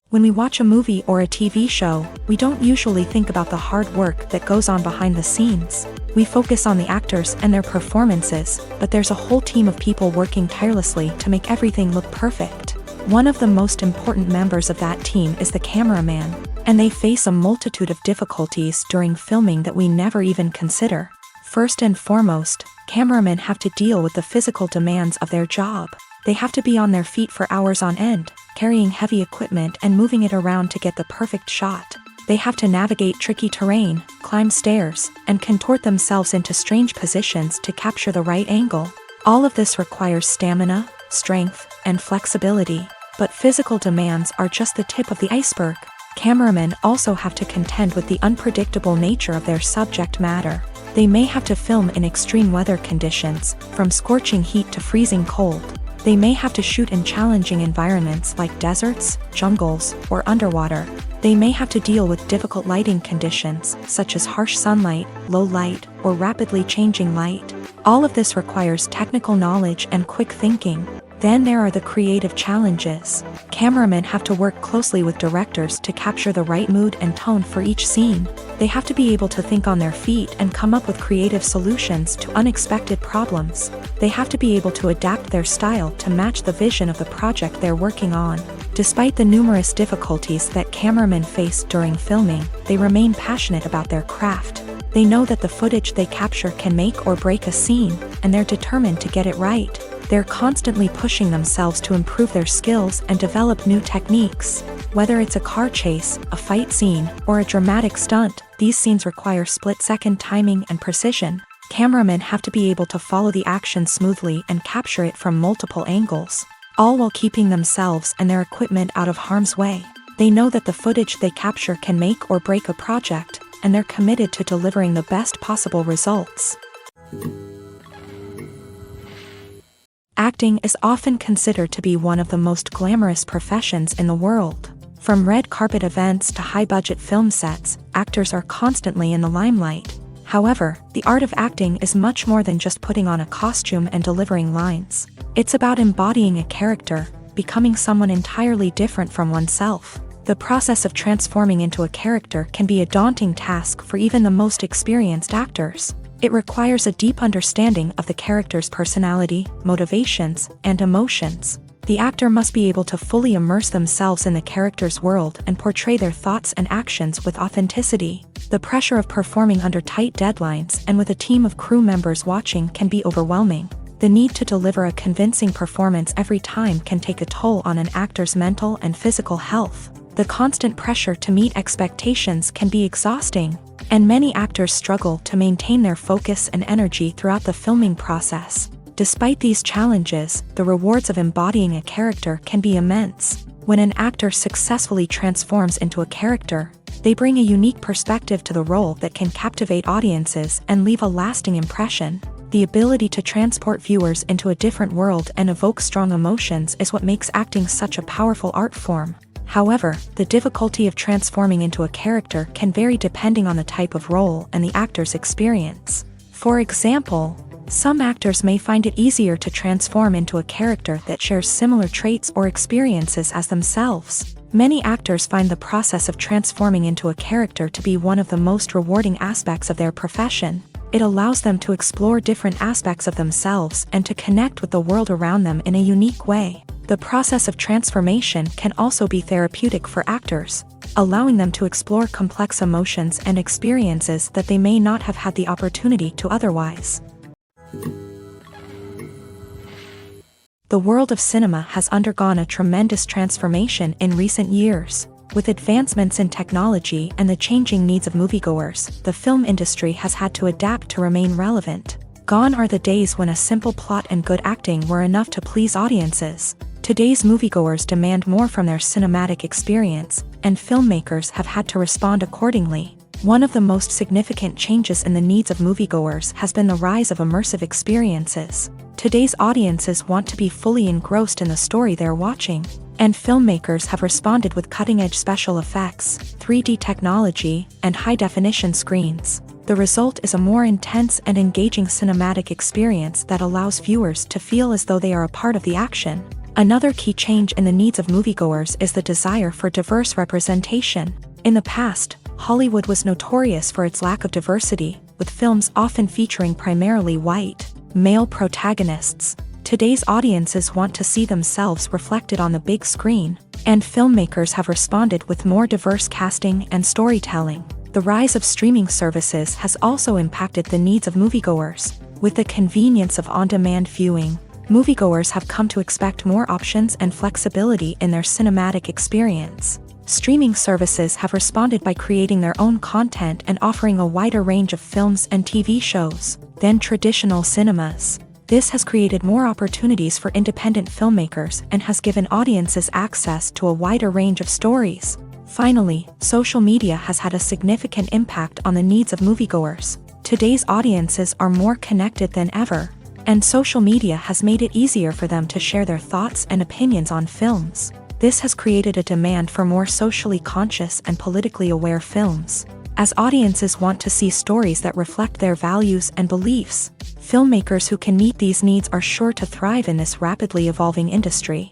When we watch a movie or a TV show, we don't usually think about the hard work that goes on behind the scenes. We focus on the actors and their performances, but there's a whole team of people working tirelessly to make everything look perfect. One of the most important members of that team is the cameraman, and they face a multitude of difficulties during filming that we never even consider. First and foremost, cameramen have to deal with the physical demands of their job. They have to be on their feet for hours on end, carrying heavy equipment and moving it around to get the perfect shot. They have to navigate tricky terrain, climb stairs, and contort themselves into strange positions to capture the right angle. All of this requires stamina, strength, and flexibility. But physical demands are just the tip of the iceberg. Cameramen also have to contend with the unpredictable nature of their subject matter. They may have to film in extreme weather conditions, from scorching heat to freezing cold. They may have to shoot in challenging environments like deserts, jungles, or underwater. They may have to deal with difficult lighting conditions, such as harsh sunlight, low light, or rapidly changing light. All of this requires technical knowledge and quick thinking. Then there are the creative challenges. Cameramen have to work closely with directors to capture the right mood and tone for each scene. They have to be able to think on their feet and come up with creative solutions to unexpected problems. They have to be able to adapt their style to match the vision of the project they're working on. Despite the numerous difficulties that cameramen face during filming, they remain passionate about their craft. They know that the footage they capture can make or break a scene, and they're determined to get it right. They're constantly pushing themselves to improve their skills and develop new techniques. Whether it's a car chase, a fight scene, or a dramatic stunt, these scenes require split-second timing and precision. Cameramen have to be able to follow the action smoothly and capture it from multiple angles, all while keeping themselves and their equipment out of harm's way. They know that the footage they capture can make or break a project, and they're committed to delivering the best possible results. Acting is often considered to be one of the most glamorous professions in the world. From red carpet events to high-budget film sets, actors are constantly in the limelight. However, the art of acting is much more than just putting on a costume and delivering lines. It's about embodying a character, becoming someone entirely different from oneself. The process of transforming into a character can be a daunting task for even the most experienced actors. It requires a deep understanding of the character's personality, motivations, and emotions. The actor must be able to fully immerse themselves in the character's world and portray their thoughts and actions with authenticity. The pressure of performing under tight deadlines and with a team of crew members watching can be overwhelming. The need to deliver a convincing performance every time can take a toll on an actor's mental and physical health. The constant pressure to meet expectations can be exhausting, and many actors struggle to maintain their focus and energy throughout the filming process. Despite these challenges, the rewards of embodying a character can be immense. When an actor successfully transforms into a character, they bring a unique perspective to the role that can captivate audiences and leave a lasting impression. The ability to transport viewers into a different world and evoke strong emotions is what makes acting such a powerful art form. However, the difficulty of transforming into a character can vary depending on the type of role and the actor's experience. For example, some actors may find it easier to transform into a character that shares similar traits or experiences as themselves. Many actors find the process of transforming into a character to be one of the most rewarding aspects of their profession. It allows them to explore different aspects of themselves and to connect with the world around them in a unique way. The process of transformation can also be therapeutic for actors, allowing them to explore complex emotions and experiences that they may not have had the opportunity to otherwise. The world of cinema has undergone a tremendous transformation in recent years. With advancements in technology and the changing needs of moviegoers, the film industry has had to adapt to remain relevant. Gone are the days when a simple plot and good acting were enough to please audiences. Today's moviegoers demand more from their cinematic experience, and filmmakers have had to respond accordingly. One of the most significant changes in the needs of moviegoers has been the rise of immersive experiences. Today's audiences want to be fully engrossed in the story they're watching, and filmmakers have responded with cutting-edge special effects, 3D technology, and high-definition screens. The result is a more intense and engaging cinematic experience that allows viewers to feel as though they are a part of the action. Another key change in the needs of moviegoers is the desire for diverse representation. In the past, Hollywood was notorious for its lack of diversity, with films often featuring primarily white, male protagonists. Today's audiences want to see themselves reflected on the big screen, and filmmakers have responded with more diverse casting and storytelling. The rise of streaming services has also impacted the needs of moviegoers. With the convenience of on-demand viewing, moviegoers have come to expect more options and flexibility in their cinematic experience. Streaming services have responded by creating their own content and offering a wider range of films and TV shows than traditional cinemas. This has created more opportunities for independent filmmakers and has given audiences access to a wider range of stories. Finally, social media has had a significant impact on the needs of moviegoers. Today's audiences are more connected than ever, and social media has made it easier for them to share their thoughts and opinions on films. This has created a demand for more socially conscious and politically aware films. as audiences want to see stories that reflect their values and beliefs. Filmmakers who can meet these needs are sure to thrive in this rapidly evolving industry.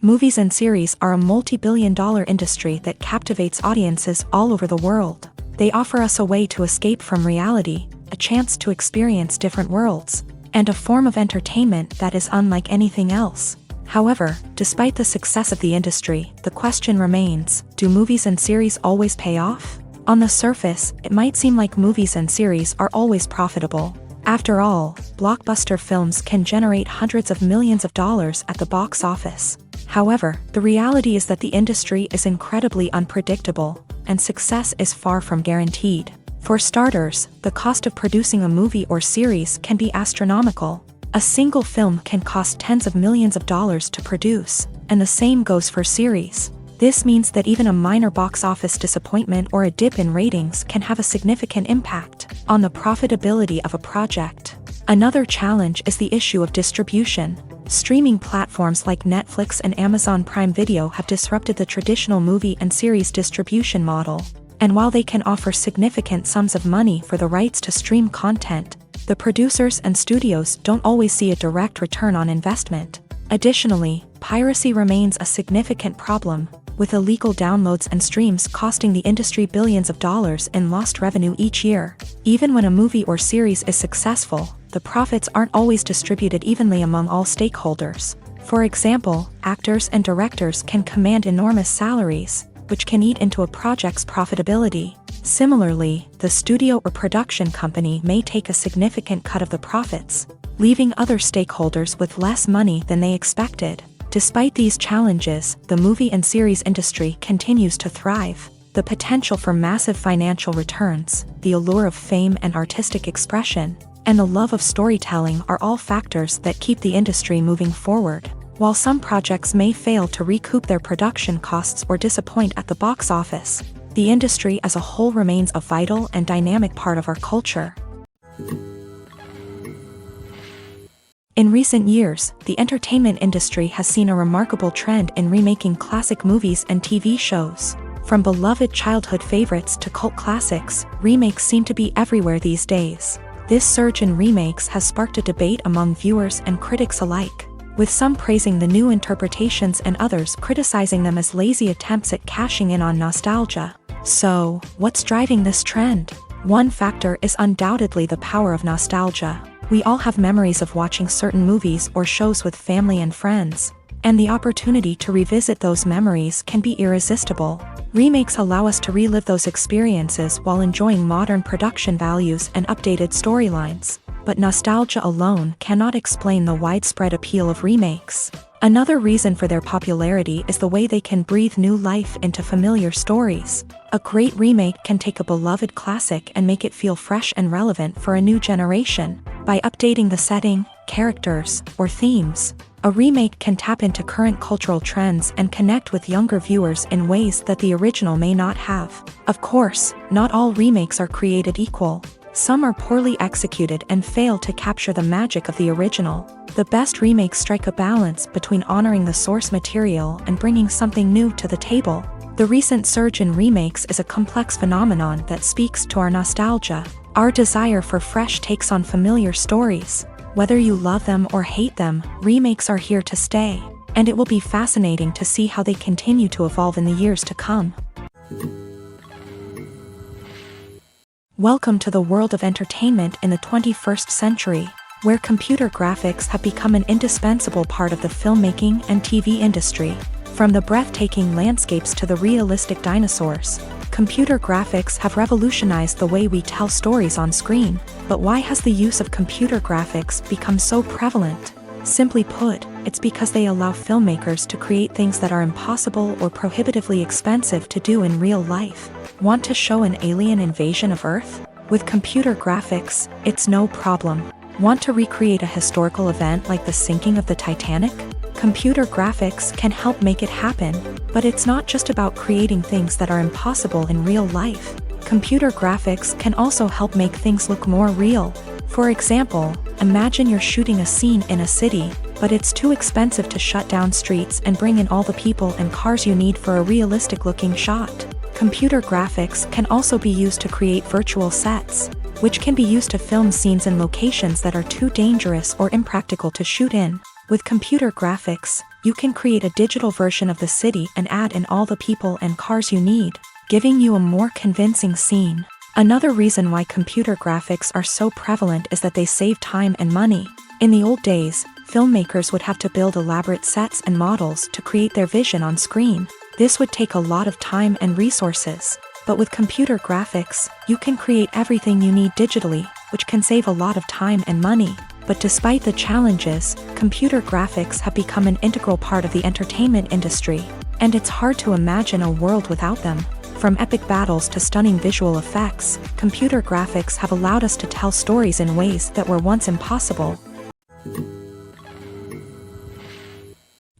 Movies and series are a multi-billion-dollar industry that captivates audiences all over the world. They offer us a way to escape from reality, a chance to experience different worlds, and a form of entertainment that is unlike anything else. However, despite the success of the industry, the question remains, do movies and series always pay off? On the surface, it might seem like movies and series are always profitable. After all, blockbuster films can generate hundreds of millions of dollars at the box office. However, the reality is that the industry is incredibly unpredictable, and success is far from guaranteed. For starters, the cost of producing a movie or series can be astronomical. A single film can cost tens of millions of dollars to produce, and the same goes for series. This means that even a minor box office disappointment or a dip in ratings can have a significant impact on the profitability of a project. Another challenge is the issue of distribution. Streaming platforms like Netflix and Amazon Prime Video have disrupted the traditional movie and series distribution model. And while they can offer significant sums of money for the rights to stream content, the producers and studios don't always see a direct return on investment. Additionally, piracy remains a significant problem, with illegal downloads and streams costing the industry billions of dollars in lost revenue each year. Even when a movie or series is successful, the profits aren't always distributed evenly among all stakeholders. For example, actors and directors can command enormous salaries, which can eat into a project's profitability. Similarly, the studio or production company may take a significant cut of the profits, leaving other stakeholders with less money than they expected. Despite these challenges, the movie and series industry continues to thrive. The potential for massive financial returns, the allure of fame and artistic expression, and the love of storytelling are all factors that keep the industry moving forward. While some projects may fail to recoup their production costs or disappoint at the box office, the industry as a whole remains a vital and dynamic part of our culture. In recent years, the entertainment industry has seen a remarkable trend in remaking classic movies and TV shows. From beloved childhood favorites to cult classics, remakes seem to be everywhere these days. This surge in remakes has sparked a debate among viewers and critics alike, with some praising the new interpretations and others criticizing them as lazy attempts at cashing in on nostalgia. So, what's driving this trend? One factor is undoubtedly the power of nostalgia. We all have memories of watching certain movies or shows with family and friends, and the opportunity to revisit those memories can be irresistible. Remakes allow us to relive those experiences while enjoying modern production values and updated storylines. But nostalgia alone cannot explain the widespread appeal of remakes. Another reason for their popularity is the way they can breathe new life into familiar stories. A great remake can take a beloved classic and make it feel fresh and relevant for a new generation. By updating the setting, characters, or themes, a remake can tap into current cultural trends and connect with younger viewers in ways that the original may not have. Of course, not all remakes are created equal. Some are poorly executed and fail to capture the magic of the original. The best remakes strike a balance between honoring the source material and bringing something new to the table. The recent surge in remakes is a complex phenomenon that speaks to our nostalgia, our desire for fresh takes on familiar stories. Whether you love them or hate them, remakes are here to stay, and it will be fascinating to see how they continue to evolve in the years to come. Welcome to the world of entertainment in the 21st century, where computer graphics have become an indispensable part of the filmmaking and TV industry. From the breathtaking landscapes to the realistic dinosaurs, computer graphics have revolutionized the way we tell stories on screen. But why has the use of computer graphics become so prevalent? Simply put, it's because they allow filmmakers to create things that are impossible or prohibitively expensive to do in real life. Want to show an alien invasion of Earth? With computer graphics, it's no problem. Want to recreate a historical event like the sinking of the Titanic? Computer graphics can help make it happen, but it's not just about creating things that are impossible in real life. Computer graphics can also help make things look more real. For example, imagine you're shooting a scene in a city, but it's too expensive to shut down streets and bring in all the people and cars you need for a realistic-looking shot. Computer graphics can also be used to create virtual sets, which can be used to film scenes in locations that are too dangerous or impractical to shoot in. With computer graphics, you can create a digital version of the city and add in all the people and cars you need, giving you a more convincing scene. Another reason why computer graphics are so prevalent is that they save time and money. In the old days, filmmakers would have to build elaborate sets and models to create their vision on screen. This would take a lot of time and resources. But with computer graphics, you can create everything you need digitally, which can save a lot of time and money. But despite the challenges, computer graphics have become an integral part of the entertainment industry, and it's hard to imagine a world without them. From epic battles to stunning visual effects, computer graphics have allowed us to tell stories in ways that were once impossible.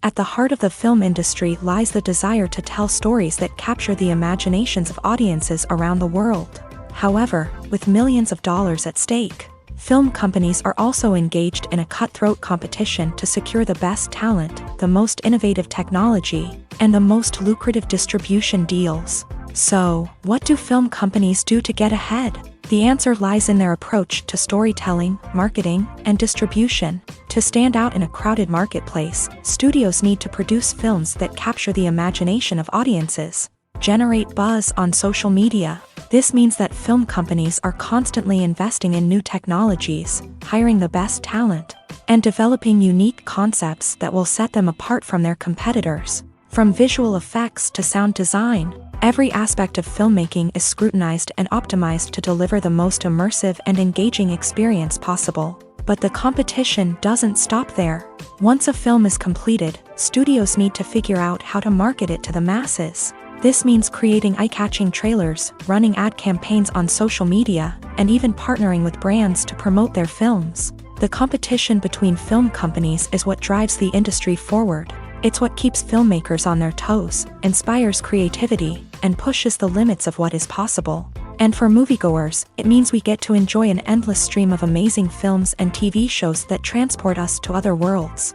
At the heart of the film industry lies the desire to tell stories that capture the imaginations of audiences around the world. However, with millions of dollars at stake, film companies are also engaged in a cutthroat competition to secure the best talent, the most innovative technology, and the most lucrative distribution deals. So, what do film companies do to get ahead? The answer lies in their approach to storytelling, marketing, and distribution. To stand out in a crowded marketplace, studios need to produce films that capture the imagination of audiences, generate buzz on social media. This means that film companies are constantly investing in new technologies, hiring the best talent, and developing unique concepts that will set them apart from their competitors. From visual effects to sound design, every aspect of filmmaking is scrutinized and optimized to deliver the most immersive and engaging experience possible. But the competition doesn't stop there. Once a film is completed, studios need to figure out how to market it to the masses. This means creating eye-catching trailers, running ad campaigns on social media, and even partnering with brands to promote their films. The competition between film companies is what drives the industry forward. It's what keeps filmmakers on their toes, inspires creativity, and pushes the limits of what is possible. And for moviegoers, it means we get to enjoy an endless stream of amazing films and TV shows that transport us to other worlds.